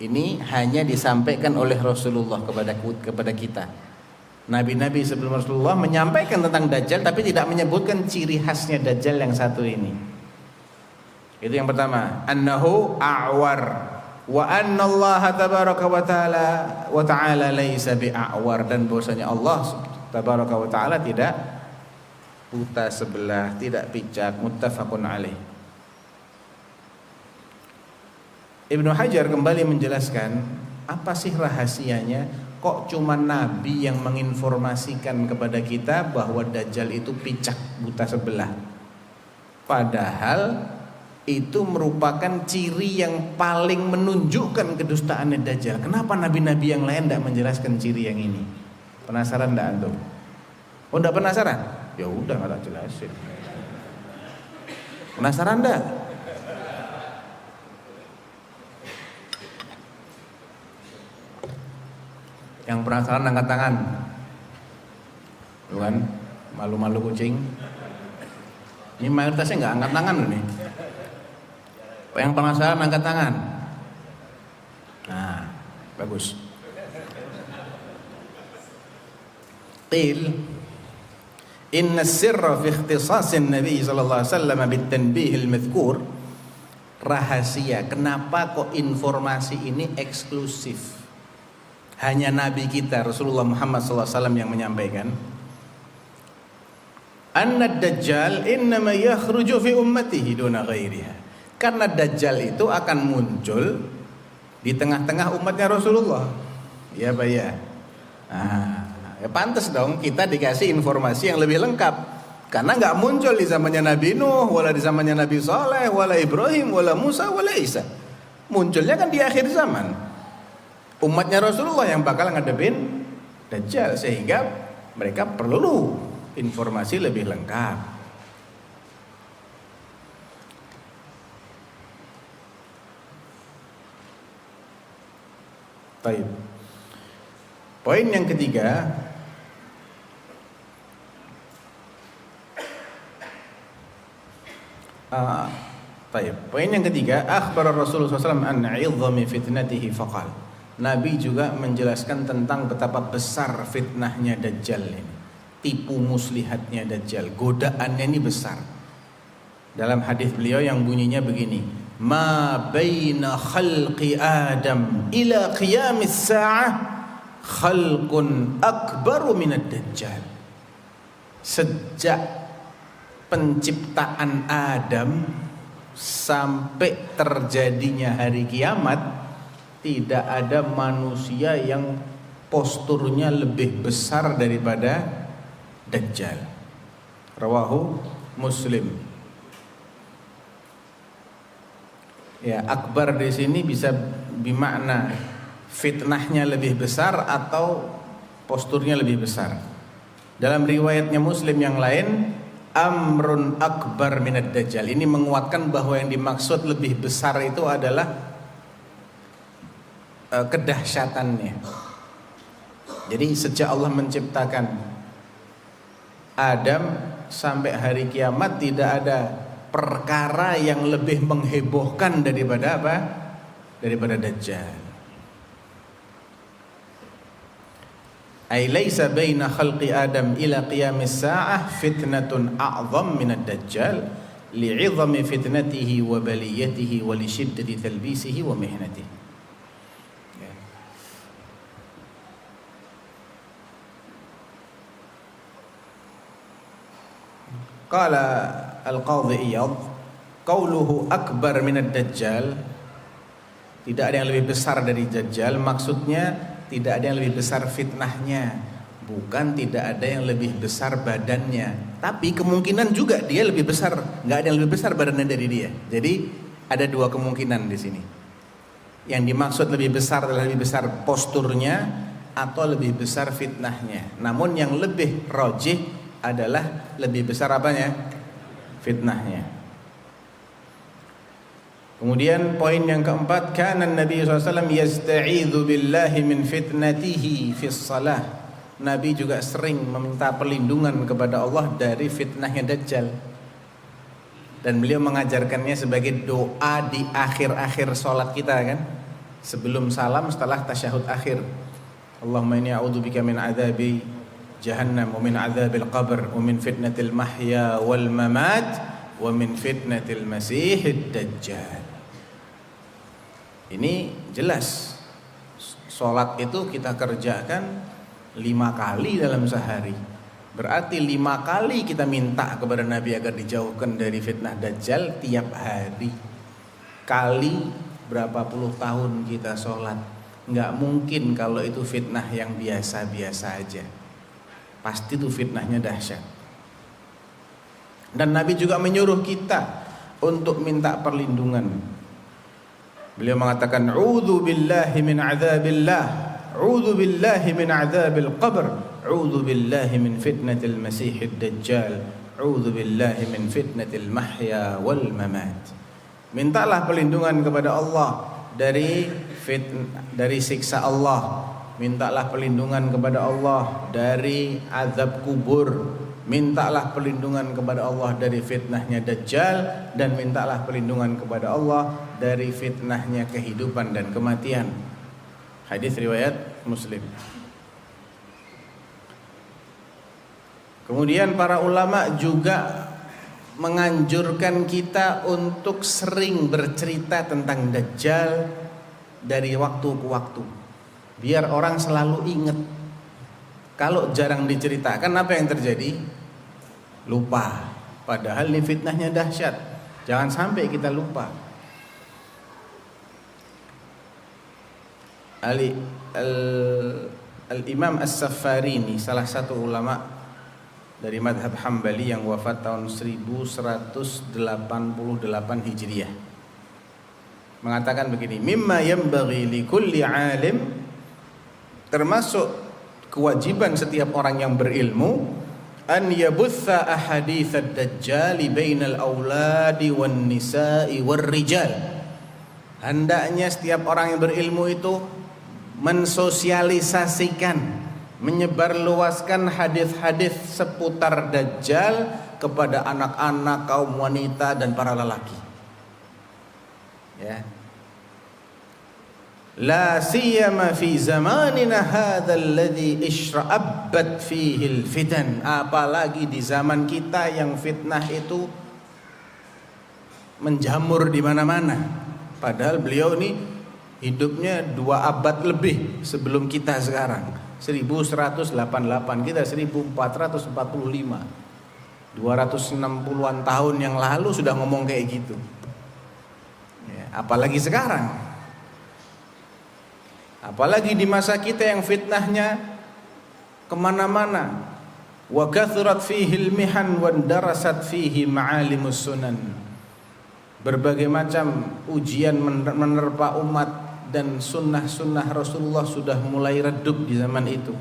Ini hanya disampaikan oleh Rasulullah kepada kita. Nabi-nabi sebelum Rasulullah menyampaikan tentang Dajjal, tapi tidak menyebutkan ciri khasnya Dajjal yang satu ini. Itu yang pertama, annahu a'war, wa anna Allah tabaraka wa ta'ala laisa bi'a'war, dan bahwasanya Allah tabaraka wa ta'ala tidak buta sebelah, tidak picak. Muttafaqun alaih. Ibnu Hajar kembali menjelaskan, apa sih rahasianya? Kok cuma Nabi yang menginformasikan kepada kita bahwa Dajjal itu picak, buta sebelah? Padahal itu merupakan ciri yang paling menunjukkan kedustaannya Dajjal. Kenapa nabi-nabi yang lain tidak menjelaskan ciri yang ini? Penasaran tidak antum? Oh, tidak penasaran? Ya udah, nggak tak jelasin. Penasaran enggak? Yang penasaran angkat tangan. Tuh kan, malu-malu kucing. Ini mayoritasnya nggak angkat tangan loh nih. Yang penasaran angkat tangan. Nah, bagus. Qil inna sirra fi ikhtisasin Nabi sallallahu alaihi wasallam bitanbihil madhkur. Rahasia kenapa kok informasi ini eksklusif, hanya Nabi kita Rasulullah Muhammad sallallahu alaihi wasallam yang menyampaikan. Anna Dajjal innama yakhruju fi ummatihi duna ghairiha. Karena Dajjal itu akan muncul di tengah-tengah umatnya Rasulullah. Ya Pak ya. Nah, ya pantas dong kita dikasih informasi yang lebih lengkap. Karena nggak muncul di zamannya Nabi Nuh, wala di zamannya Nabi Saleh, wala Ibrahim, wala Musa, wala Isa. Munculnya kan di akhir zaman. Umatnya Rasulullah yang bakal ngadepin Dajjal, sehingga mereka perlu informasi lebih lengkap. Baik. Poin yang ketiga, poin yang ketiga, akhbar Rasulullah SAW an 'idhami fitnatihi faqal. Nabi juga menjelaskan tentang betapa besar fitnahnya Dajjal ini. Tipu muslihatnya Dajjal, godaannya ini besar. Dalam hadis beliau yang bunyinya begini, ma baina khalqi Adam ila qiyamis sa'ah khalqun akbaru minad Dajjal. Sejak penciptaan Adam sampai terjadinya hari kiamat, tidak ada manusia yang posturnya lebih besar daripada Dajjal. Rawahu Muslim. Ya, akbar di sini bisa bermakna fitnahnya lebih besar atau posturnya lebih besar. Dalam riwayatnya Muslim yang lain, amrun akbar minad Dajjal. Ini menguatkan bahwa yang dimaksud lebih besar itu adalah kedahsyatannya. Jadi sejak Allah menciptakan Adam sampai hari kiamat tidak ada perkara yang lebih menghebohkan daripada apa? Daripada Dajjal. Ay laisa baina khalqi Adam ila qiyamis sa'ah fitnatun a'zam minad Dajjal li'idhami fitnatihi wa baliyatihi wa li shiddati talbisihi wa mihnatihi. Qala al-Qadhi Iyad, qauluhu akbar minad Dajjal, tidak ada yang lebih besar dari Dajjal, maksudnya tidak ada yang lebih besar fitnahnya, bukan tidak ada yang lebih besar badannya, tapi kemungkinan juga dia lebih besar, nggak ada yang lebih besar badannya dari dia. Jadi ada dua kemungkinan di sini. Yang dimaksud lebih besar adalah lebih besar posturnya atau lebih besar fitnahnya. Namun yang lebih rajih adalah lebih besar apanya? Fitnahnya. Kemudian poin yang keempat, kana Nabi SAW yasta'idzu billahi min fitnatihi fi shalah. Nabi juga sering meminta perlindungan kepada Allah dari fitnahnya Dajjal. Dan beliau mengajarkannya sebagai doa di akhir-akhir salat kita kan. Sebelum salam, setelah tasyahud akhir. Allahumma inni a'udzubika min adzabi jahannam wa min adzabil qabr wa min fitnatil mahya wal mamat wa min fitnatil masihid dajjal. Ini jelas salat itu kita kerjakan 5 kali dalam sehari. Berarti 5 kali kita minta kepada Nabi agar dijauhkan dari fitnah Dajjal tiap hari. Kali berapa puluh tahun kita sholat, nggak mungkin kalau itu fitnah yang biasa-biasa aja. Pasti itu fitnahnya dahsyat. Dan Nabi juga menyuruh kita untuk minta perlindungan. Beliau mengatakan, "A'udzu billahi min adzabillah, a'udzu billahi min adzabil qabr, a'udzu billahi min fitnatil masiihid dajjal, a'udzu billahi min fitnatil mahya wal mamat." Mintalah perlindungan kepada Allah dari siksa Allah. Mintalah perlindungan kepada Allah dari azab kubur. Mintalah perlindungan kepada Allah dari fitnahnya Dajjal, dan mintalah perlindungan kepada Allah dari fitnahnya kehidupan dan kematian. Hadis riwayat Muslim. Kemudian para ulama juga menganjurkan kita untuk sering bercerita tentang Dajjal dari waktu ke waktu, biar orang selalu ingat. Kalau jarang diceritakan, apa yang terjadi? Lupa. Padahal ini fitnahnya dahsyat. Jangan sampai kita lupa. Al-Imam As-Safarini, salah satu ulama dari madhab Hambali yang wafat tahun 1188 Hijriah, mengatakan begini, mimma yanbaghi likulli alim, termasuk kewajiban setiap orang yang berilmu, an yabutha ahaditsad dajjal bainal auladi wan nisa'i war rijal. Hendaknya setiap orang yang berilmu itu mensosialisasikan, menyebarluaskan hadis-hadis seputar Dajjal kepada anak-anak, kaum wanita dan para lelaki. Ya. La siyama fi zamanina hadzal ladzi ishra'abbat fihi al-fitan. Apalagi di zaman kita yang fitnah itu menjamur di mana-mana. Padahal beliau ini hidupnya 2 abad lebih sebelum kita sekarang. 1188, kita 1445. 260-an tahun yang lalu sudah ngomong kayak gitu. Ya, apalagi sekarang. Apalagi di masa kita yang fitnahnya kemana-mana. Wa kathurat fihi al-mihan wa darasat fihi ma'alimus sunan. Berbagai macam ujian menerpa umat, dan sunnah-sunnah Rasulullah sudah mulai redup di zaman itu.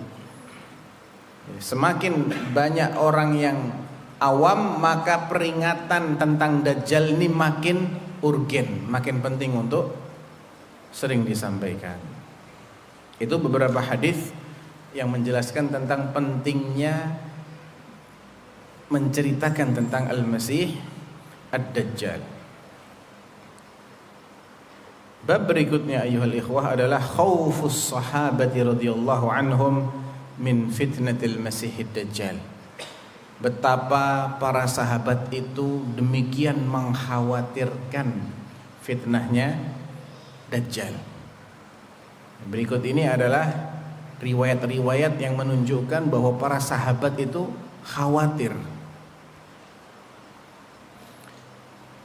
Semakin banyak orang yang awam, maka peringatan tentang Dajjal ini makin urgen, makin penting untuk sering disampaikan. Itu beberapa hadis yang menjelaskan tentang pentingnya menceritakan tentang Al-Masih Ad-Dajjal. Bab berikutnya ayyuhal ikhwah adalah khaufus sahabati radhiyallahu anhum min fitnatil Masihid Dajjal. Betapa para sahabat itu demikian mengkhawatirkan fitnahnya Dajjal. Berikut ini adalah riwayat-riwayat yang menunjukkan bahwa para sahabat itu khawatir.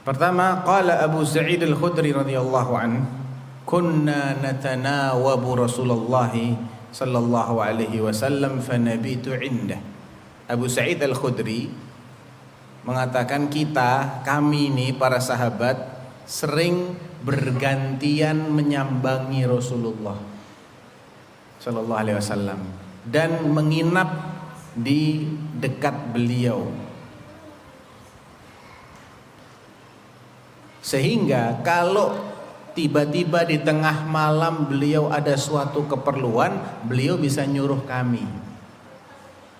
Pertama, qala Abu Sa'id Al-Khudri radhiyallahu anhu, kunna natanawabu Rasulullah sallallahu alaihi wasallam fanabitu indah. Abu Sa'id Al-Khudri mengatakan kami ini para sahabat sering bergantian menyambangi Rasulullah sallallahu alaihi wasallam dan menginap di dekat beliau, sehingga kalau tiba-tiba di tengah malam beliau ada suatu keperluan, beliau bisa nyuruh kami.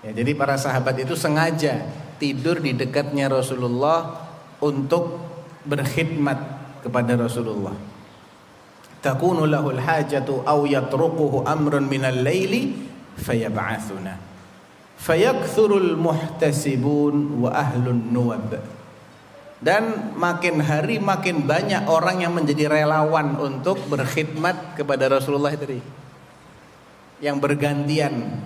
Ya, jadi para sahabat itu sengaja tidur di dekatnya Rasulullah untuk berkhidmat kepada Rasulullah. Takunu lahul hajatu aw yatruquhu amrun minal laili fayab'athuna fayakthurul muhtasibun wa ahlun nuwab. Dan makin hari makin banyak orang yang menjadi relawan untuk berkhidmat kepada Rasulullah tadi, yang bergantian.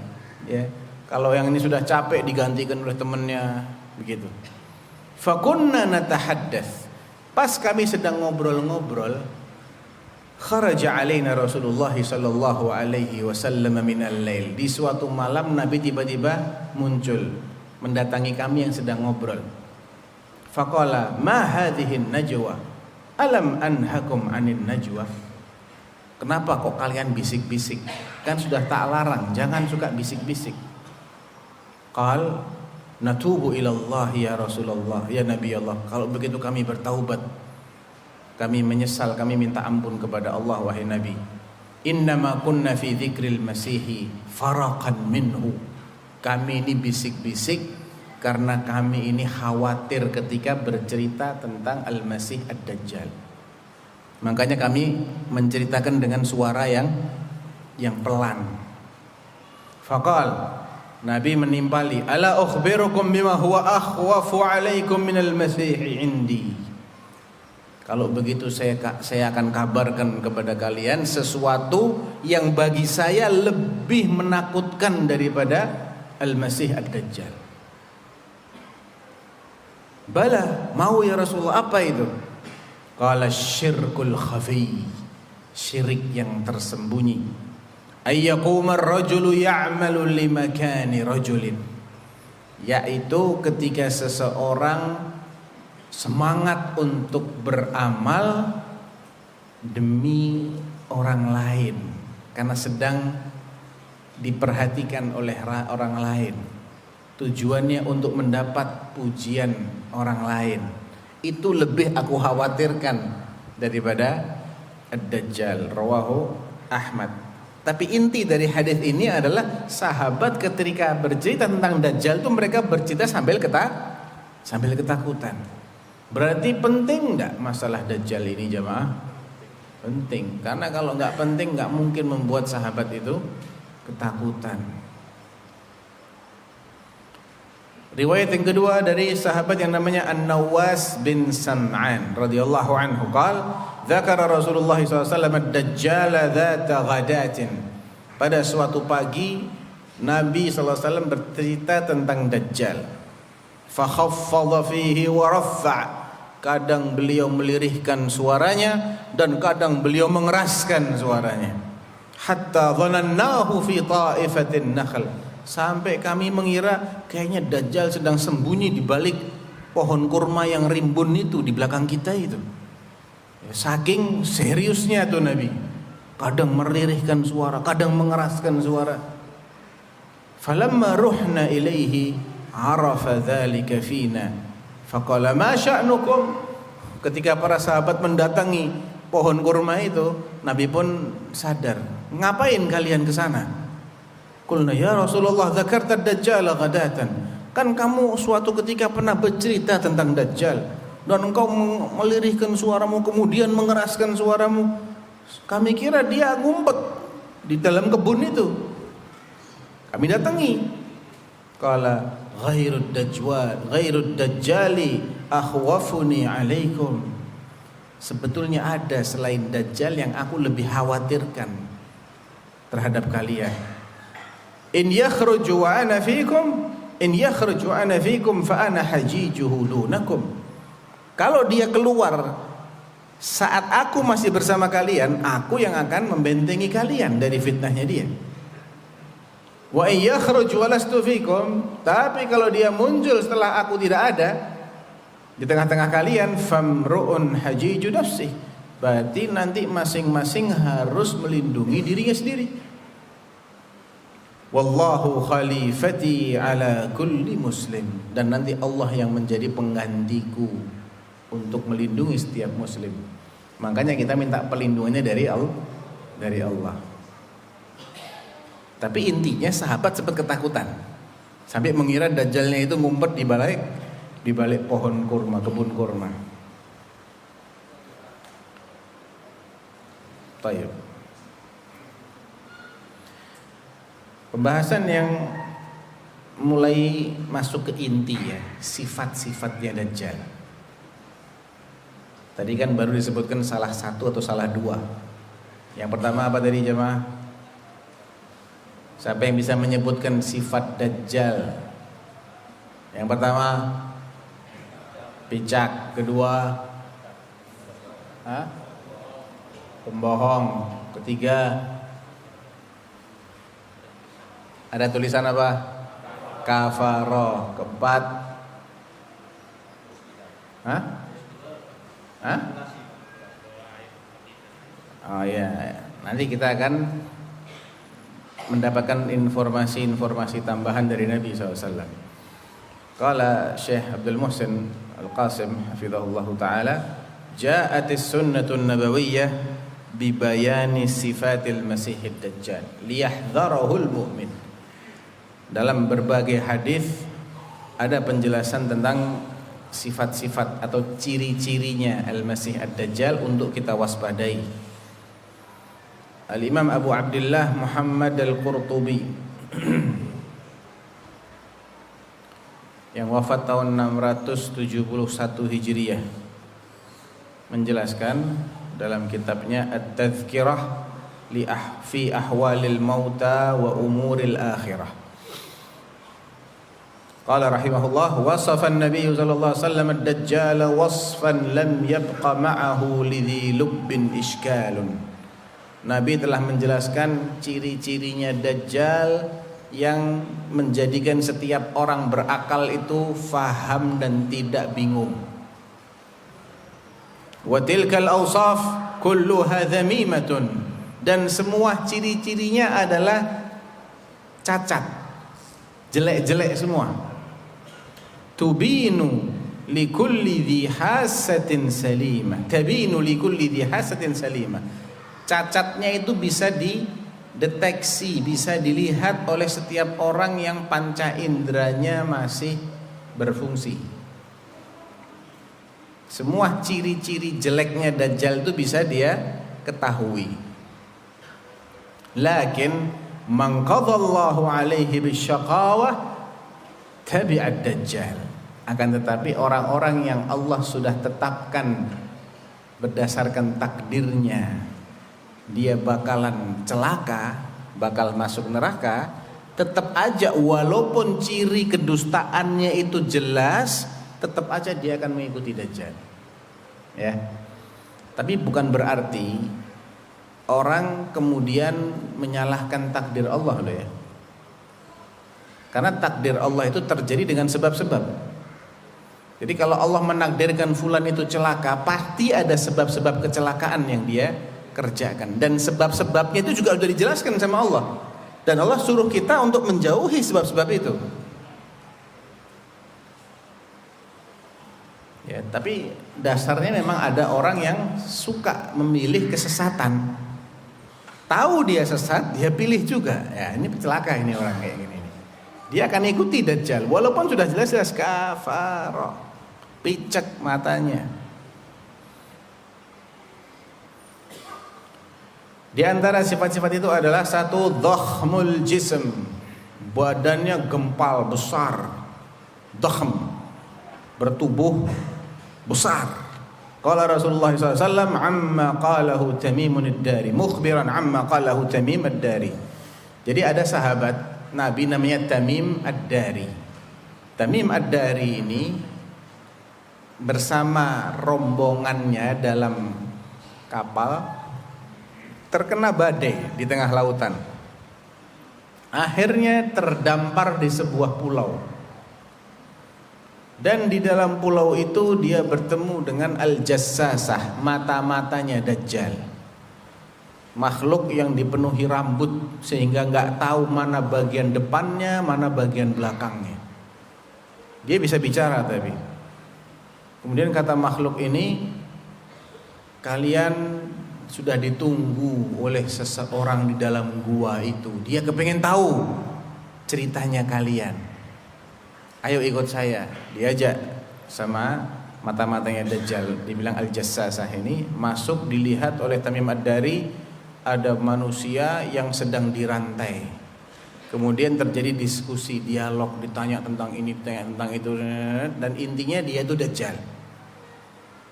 Ya, kalau yang ini sudah capek digantikan oleh temannya, begitu. Fakunna natahaddath. Pas kami sedang ngobrol-ngobrol, kharaja alaina Rasulullah sallallahu alaihi wasallam minal lail. Di suatu malam Nabi tiba-tiba muncul mendatangi kami yang sedang ngobrol. Faqala ma hadhihi najwa alam anhakum anin najwa. Kenapa kok kalian bisik-bisik? Kan sudah tak larang, jangan suka bisik-bisik. Qal natubu ilallah ya Rasulullah, ya Nabi Allah. Kalau begitu kami bertaubat, kami menyesal, kami minta ampun kepada Allah wahai Nabi. Innama kunna fi dzikril masihi faraqan minhu. Kami ini bisik-bisik karena kami ini khawatir ketika bercerita tentang Al-Masih Ad-Dajjal. Makanya kami menceritakan dengan suara yang pelan. Faqal, Nabi menimpali, ala ukhbirukum bima huwa akhwafu alaikum minal masih indi. Kalau begitu saya akan kabarkan kepada kalian sesuatu yang bagi saya lebih menakutkan daripada Al-Masih Ad-Dajjal. Bala, mau ya Rasulullah, apa itu? Qala syirkul khafi, syirik yang tersembunyi. Ayyaquma ar-rajulu ya'malu limakani rajulin, yaitu ketika seseorang semangat untuk beramal demi orang lain karena sedang diperhatikan oleh orang lain, tujuannya untuk mendapat pujian orang lain. Itu lebih aku khawatirkan daripada Ad-Dajjal. Rawahu Ahmad. Tapi inti dari hadis ini adalah sahabat ketika bercerita tentang Dajjal itu mereka bercerita sambil ketakutan. Berarti penting enggak masalah Dajjal ini jamaah? Penting. Karena kalau enggak penting enggak mungkin membuat sahabat itu ketakutan. Riwayat yang kedua dari sahabat yang namanya An-Nawas bin Sam'an radhiyallahu anhu qala dzakara Rasulullah SAW ad-Dajjal dzata ghadatin. Pada suatu pagi Nabi SAW bercerita tentang Dajjal. Fa khaffadha fihi wa raffa'. Kadang beliau melirihkan suaranya dan kadang beliau mengeraskan suaranya. Hatta dhanannahu fi ta'ifatin nakhl. Sampai kami mengira kayaknya Dajjal sedang sembunyi di balik pohon kurma yang rimbun itu di belakang kita itu. Saking seriusnya tuh Nabi. Kadang melirihkan suara, kadang mengeraskan suara. Falamma ruhna ilaihi arafa dzalika fina. Faqala ma sya'nukum. Ketika para sahabat mendatangi pohon kurma itu, Nabi pun sadar. Ngapain kalian ke sana? Qulna ya Rasulullah dzakarta ad-Dajjal ghadatan. Kan kamu suatu ketika pernah bercerita tentang Dajjal dan engkau melirihkan suaramu kemudian mengeraskan suaramu. Kami kira dia ngumpet di dalam kebun itu. Kami datangi. Qala ghairud dajjali akhwafuni alaikum. Sebetulnya ada selain Dajjal yang aku lebih khawatirkan terhadap kalian. In yakhruju wa ana fikum fa ana hajijuhu dunakum. Kalau dia keluar saat aku masih bersama kalian, aku yang akan membentengi kalian dari fitnahnya dia. Wa in yakhruju wa lastu fikum, tapi kalau dia muncul setelah aku tidak ada di tengah-tengah kalian, famru'un hajiju nafsi. Berarti nanti masing-masing harus melindungi dirinya sendiri. Wallahu khalifati ala kulli muslim. Dan nanti Allah yang menjadi penggantiku untuk melindungi setiap muslim. Makanya kita minta perlindungannya dari Allah. Tapi intinya sahabat sempat ketakutan sampai mengira Dajjalnya itu ngumpet di balik pohon kurma, kebun kurma. Tayyib. Pembahasan yang mulai masuk ke inti ya, sifat-sifatnya Dajjal. Tadi kan baru disebutkan salah satu atau salah dua. Yang pertama apa tadi jemaah? Siapa yang bisa menyebutkan sifat Dajjal? Yang pertama picak, kedua pembohong, ketiga ada tulisan apa? Kafaro. Keempat Hah? Hah? Oh ya, nanti kita akan mendapatkan informasi-informasi tambahan dari Nabi SAW. Qala Syekh Abdul Muhsin Al-Qasim hafizahullah ta'ala, ja'atis sunnatun nabawiyyah bibayani sifatil masihid dajjal liyahdharahul mu'min. Dalam berbagai hadis ada penjelasan tentang sifat-sifat atau ciri-cirinya Al-Masih Ad-Dajjal untuk kita waspadai. Al-Imam Abu Abdullah Muhammad Al-Qurtubi yang wafat tahun 671 Hijriyah menjelaskan dalam kitabnya At-Tadhkirah fi ahwalil mauta wa umuril akhirah. Qala rahimahullah, wasafa an-nabiy sallallahu alaihi wasallam ad-dajjal wasfan lam yabqa ma'ahu lidhi lubbin ishkalun. Nabi telah menjelaskan ciri-cirinya dajjal yang menjadikan setiap orang berakal itu faham dan tidak bingung. Wa tilkal awsaf kulluha dhamimatun, dan semua ciri-cirinya adalah cacat, jelek-jelek semua. Tubinu likulli dhi hasatin salimah, tabinu likulli dhi hasatin salimah. Cacatnya itu bisa dideteksi, bisa dilihat oleh setiap orang yang panca inderanya masih berfungsi. Semua ciri-ciri jeleknya Dajjal itu bisa dia ketahui. Lakin man qadallahu alaihi bisyaqawah tabi'ad Dajjal. Akan tetapi orang-orang yang Allah sudah tetapkan berdasarkan takdirnya dia bakalan celaka, bakal masuk neraka, tetap aja walaupun ciri kedustaannya itu jelas, tetap aja dia akan mengikuti Dajjal. Ya. Tapi bukan berarti orang kemudian menyalahkan takdir Allah loh ya. Karena takdir Allah itu terjadi dengan sebab-sebab. Jadi kalau Allah menakdirkan fulan itu celaka, pasti ada sebab-sebab kecelakaan yang dia kerjakan. Dan sebab-sebabnya itu juga sudah dijelaskan sama Allah. Dan Allah suruh kita untuk menjauhi sebab-sebab itu. Ya, tapi dasarnya memang ada orang yang suka memilih kesesatan. Tahu dia sesat, dia pilih juga. Ya, ini celaka ini orang kayak gini. Dia akan ikuti Dajjal walaupun sudah jelas-jelas kafar, picek matanya. Di antara sifat-sifat itu adalah satu, dhakhmul jism, badannya gempal besar, dakhm, bertubuh besar. Qala Rasulullah SAW amma qalahu Tamimun ad-Dari, mukhbiran amma qalahu Tamim ad-Dari. Jadi ada sahabat Nabi namanya Tamim ad-Dari. Tamim ad-Dari ini bersama rombongannya dalam kapal terkena badai di tengah lautan. Akhirnya terdampar di sebuah pulau. Dan di dalam pulau itu dia bertemu dengan Al-Jassasah, mata-matanya Dajjal. Makhluk yang dipenuhi rambut sehingga nggak tahu mana bagian depannya, mana bagian belakangnya. Dia bisa bicara tapi. Kemudian kata makhluk ini, kalian sudah ditunggu oleh seseorang di dalam gua itu. Dia kepengen tahu ceritanya kalian. Ayo ikut saya. Diajak sama mata-matanya Dajjal. Dibilang Al-Jassasah ini masuk, dilihat oleh Tamim ad-Dari. Ada manusia yang sedang dirantai. Kemudian terjadi diskusi, dialog, ditanya tentang ini, ditanya tentang itu, dan intinya dia itu Dajjal.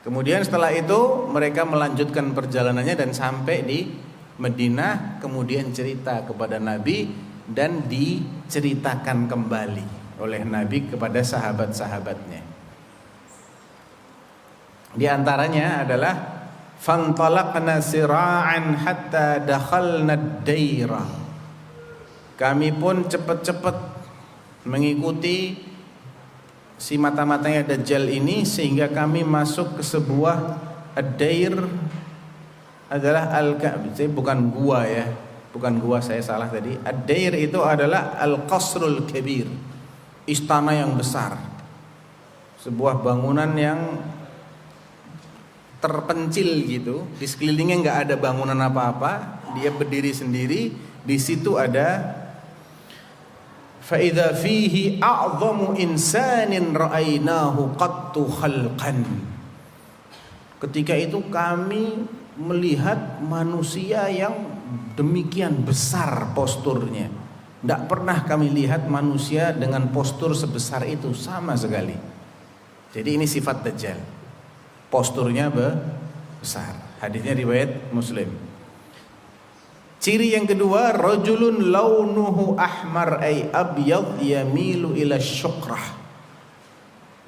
Kemudian setelah itu mereka melanjutkan perjalanannya dan sampai di Madinah. Kemudian cerita kepada Nabi dan diceritakan kembali oleh Nabi kepada sahabat-sahabatnya. Di antaranya adalah fantalaqna sira'an hatta dakhalna ad-dairah. Kami pun cepat-cepat mengikuti si mata-matanya Dajjal ini sehingga kami masuk ke sebuah ad-dair, adalah bukan gua ya, bukan gua, saya salah tadi. Ad-dair itu adalah al-qasrul kabir, istana yang besar, sebuah bangunan yang terpencil gitu, di sekelilingnya nggak ada bangunan apa-apa, dia berdiri sendiri. Di situ ada فَإِذَا فِيهِ أَعْظَمُ إِنسَانٍ رَأَيْنَاهُ قَطُّ خَلْقًا. Ketika itu kami melihat manusia yang demikian besar posturnya. Tidak pernah kami lihat manusia dengan postur sebesar itu sama sekali. Jadi ini sifat Dajjal, posturnya besar. Hadisnya riwayat Muslim. Ciri yang kedua, rajulun launuhu ahmar ay abyad yamilu ila syukrah.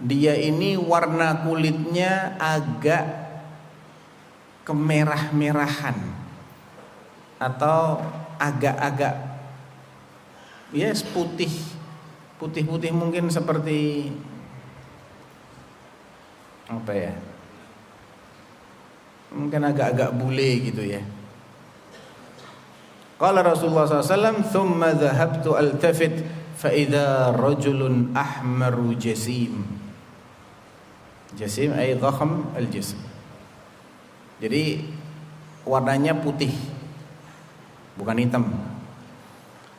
Dia ini warna kulitnya agak kemerah-merahan atau agak-agak putih-putih mungkin seperti apa ya? Mungkin agak-agak bule gitu ya. Qala Rasulullah SAW, thumma dhahabtu altafit fa idza rajulun ahmaru jasim. Jasim ay dhakham al-jism. Jadi warnanya putih, bukan hitam.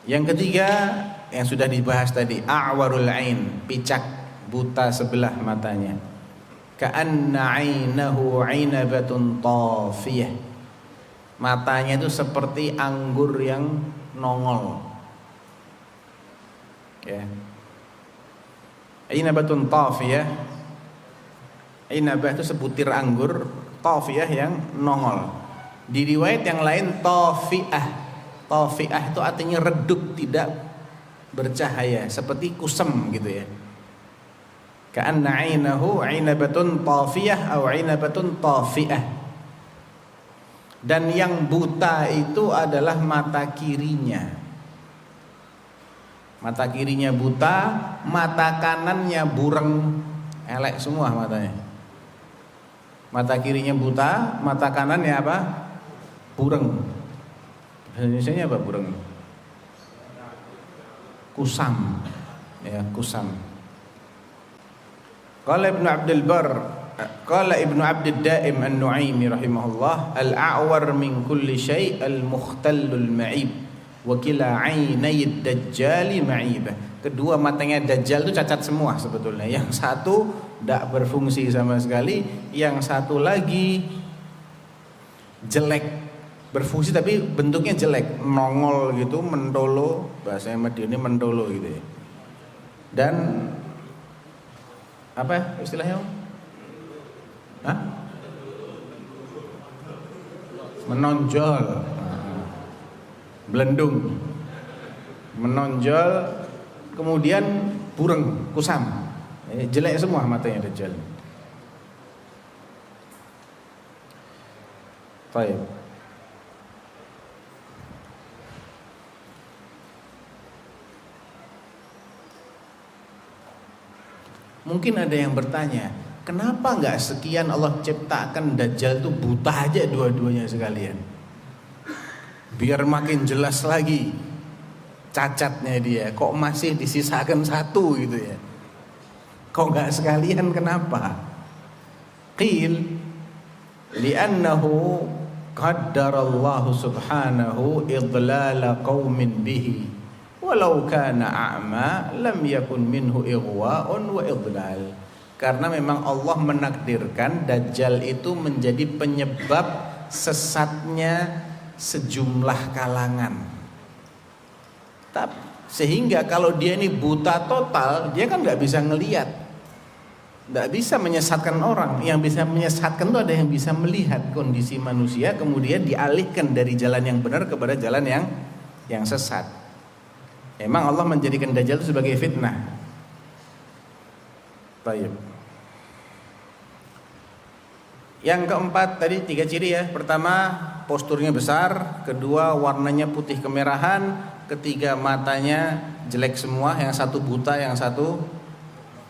Yang ketiga yang sudah dibahas tadi, a'warul ain, picak, buta sebelah matanya. Ka'anna 'ainahu 'inabatun tafiyah. Matanya itu seperti anggur yang nongol. Ya. Inabatun tafiyah. Inabah itu sebutir anggur, tafiyah yang nongol. Di riwayat yang lain tafiah. Tafiah itu artinya redup, tidak bercahaya, seperti kusam gitu ya. Ka'anna 'ainahu 'inabatun tafiyah atau 'inabatun tafiah. Dan yang buta itu adalah mata kirinya. Mata kirinya buta, mata kanannya bureng, elek semua matanya. Mata kirinya buta, mata kanannya apa? Bureng. Bahasa Indonesianya apa bureng? Kusam. Ya, kusam. Qala Ibnu Abdul Barr, qala Ibnu Abdid Daim An-Nu'aimi rahimahullah, al-a'war min kulli syai' al-mukhtallul ma'ib wa kila 'ainai ad-dajjal ma'ibah. Kedua matanya Dajjal itu cacat semua sebetulnya. Yang satu tidak berfungsi sama sekali, yang satu lagi jelek, berfungsi tapi bentuknya jelek, nongol gitu, mentolo, bahasa Madiun ini mentolo gitu ya. Dan apa istilahnya? Hah? Menonjol, belendung, menonjol, kemudian bureng, kusam, jelek semua matanya Dajjal. Baik. Mungkin ada yang bertanya, kenapa nggak sekian Allah ciptakan Dajjal itu buta aja dua-duanya sekalian, biar makin jelas lagi cacatnya dia. Kok masih disisakan satu gitu ya? Kok nggak sekalian, kenapa? Qil li'annahu qaddarallahu subhanahu idlala qaumin bihi walau kana a'ma lam yakun minhu ighwa'un wa idlal. Karena memang Allah menakdirkan Dajjal itu menjadi penyebab sesatnya sejumlah kalangan. Sehingga kalau dia ini buta total, dia kan nggak bisa ngelihat, nggak bisa menyesatkan orang. Yang bisa menyesatkan itu ada yang bisa melihat kondisi manusia, kemudian dialihkan dari jalan yang benar kepada jalan yang sesat. Emang Allah menjadikan Dajjal itu sebagai fitnah. Baik. Yang keempat tadi 3 ciri ya. Pertama, posturnya besar. Kedua, warnanya putih kemerahan. Ketiga, matanya jelek semua. Yang satu buta, yang satu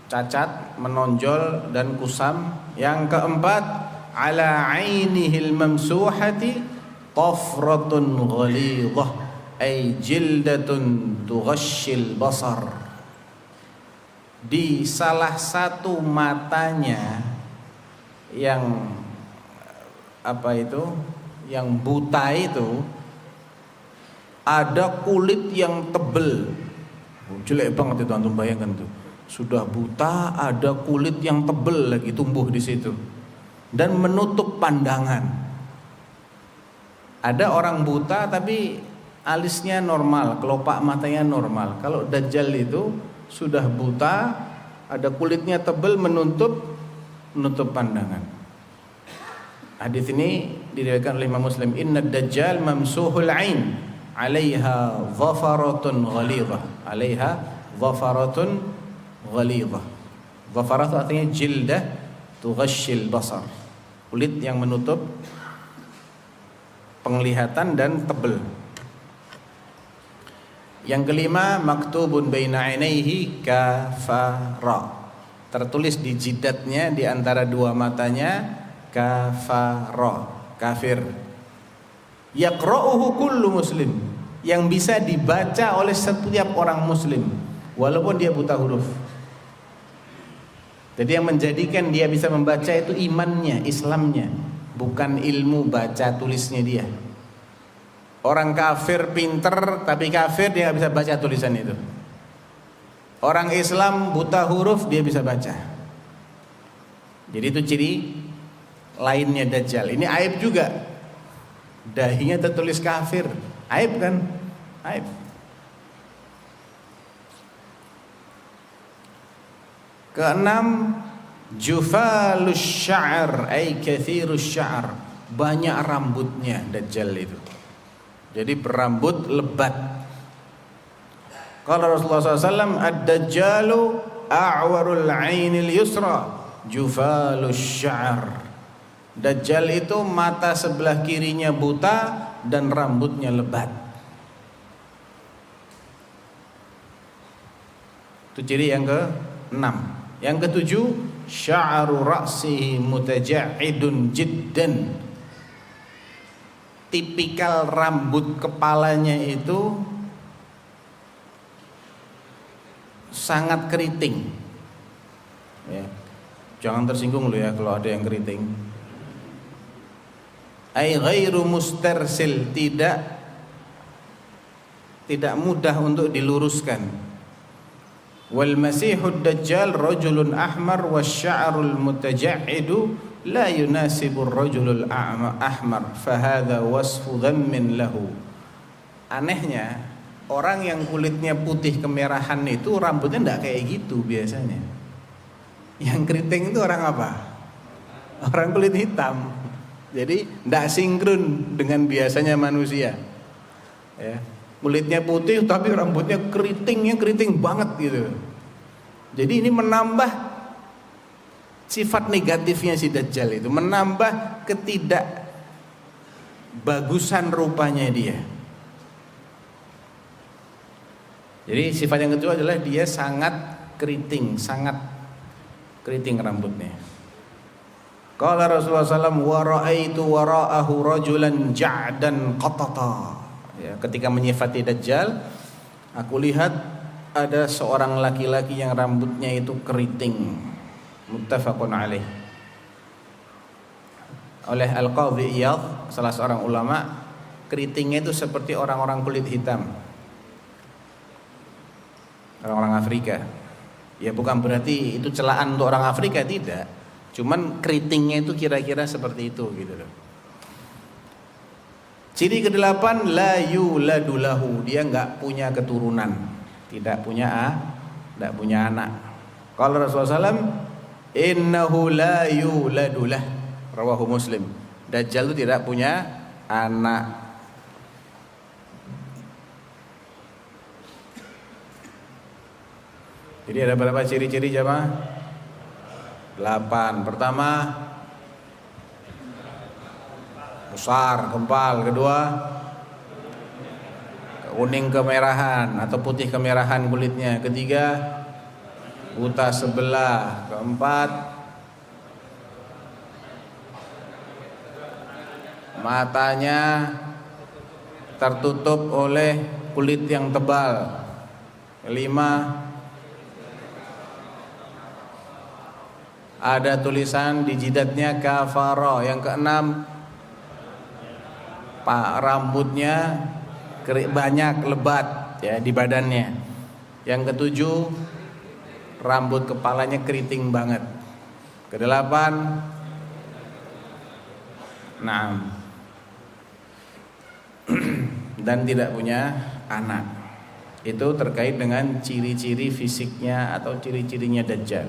cacat, menonjol dan kusam. Yang keempat, ala ainihil mamsuhati tafratun ghalidhah ay jildatun tughashil basar. Di salah satu matanya yang yang buta itu ada kulit yang tebel. Jelek banget itu, antum bayangkan tuh. Sudah buta, ada kulit yang tebel lagi tumbuh di situ dan menutup pandangan. Ada orang buta tapi alisnya normal, kelopak matanya normal. Kalau Dajjal itu sudah buta, ada kulitnya tebel menutup pandangan. Hadis ini diriwayatkan oleh Imam Muslim. Inna Dajjal mamsuhul ain, 'alaiha dhafaratun ghalidhah. 'Alaiha dhafaratun ghalidhah. Dhafarat artinya jildah tughashil basar. Kulit yang menutup penglihatan dan tebal. Yang kelima, maktubun baina ainaihi kafara. Tertulis di jidatnya, di antara dua matanya, kafara, kafir. Yaqra'uhu kullu muslim, yang bisa dibaca oleh setiap orang muslim walaupun dia buta huruf. Jadi yang menjadikan dia bisa membaca itu imannya, Islamnya, bukan ilmu baca tulisnya dia. Orang kafir pinter tapi kafir, dia nggak bisa baca tulisan itu. Orang Islam buta huruf, dia bisa baca. Jadi itu ciri lainnya Dajjal. Ini aib juga. Dahinya tertulis kafir, aib kan? Aib. Keenam, jufalus sya'r ay kathirus sya'r, banyak rambutnya Dajjal itu. Jadi berambut lebat. Kalau Rasulullah SAW, ad-dajjalu a'warul ainil yusra jufalus sya'r. Dajjal itu mata sebelah kirinya buta dan rambutnya lebat. Itu ciri yang ke-6. Yang ke-7, sya'ru ra'sihi mutaja'idun jiddan. Tipikal rambut kepalanya itu sangat keriting. Ya. Jangan tersinggung loh ya kalau ada yang keriting. Ai ghairu mustarsil, tidak mudah untuk diluruskan. Wal masihud dajjal rajulun ahmar wasya'rul mutaja'idhu la yunasibur rajulul ahmar fahadha wasfu dhammin lahu. Anehnya, orang yang kulitnya putih kemerahan itu rambutnya enggak kayak gitu biasanya. Yang keriting itu orang apa? Orang kulit hitam. Jadi enggak sinkron dengan biasanya manusia. Ya. Kulitnya putih tapi rambutnya keriting banget gitu. Jadi ini menambah sifat negatifnya si Dajjal itu, menambah ketidakbagusan rupanya dia. Jadi sifat yang kedua adalah dia sangat keriting rambutnya. Qala Rasulullah SAW, wa ra'aitu wara'ahu rajulan ja'dan qatata. Ya, ketika menyifati Dajjal, aku lihat ada seorang laki-laki yang rambutnya itu keriting. Muttafaqun alaih. Oleh Al-Qadhi Iyadh, salah seorang ulama, keritingnya itu seperti orang-orang kulit hitam, orang-orang Afrika. Ya bukan berarti itu celaan untuk orang Afrika, tidak. Cuman keritingnya itu kira-kira seperti itu gitu loh. Ciri ke-8, la yuladu lahu, dia enggak punya keturunan, tidak punya anak. Kalau Rasulullah SAW, innahu la yuladu lah, rawahu Muslim. Dajjal itu tidak punya anak. Jadi ada berapa ciri-ciri jamaah? 8. Pertama, besar, gempal. Kedua, kuning kemerahan atau putih kemerahan kulitnya. Ketiga, buta sebelah. Keempat, matanya tertutup oleh kulit yang tebal. Kelima, ada tulisan di jidatnya kafara. Yang keenam, rambutnya banyak lebat ya di badannya. Yang ketujuh, rambut kepalanya keriting banget. Kedelapan, dan tidak punya anak. Itu terkait dengan ciri-ciri fisiknya atau ciri-cirinya Dajjal.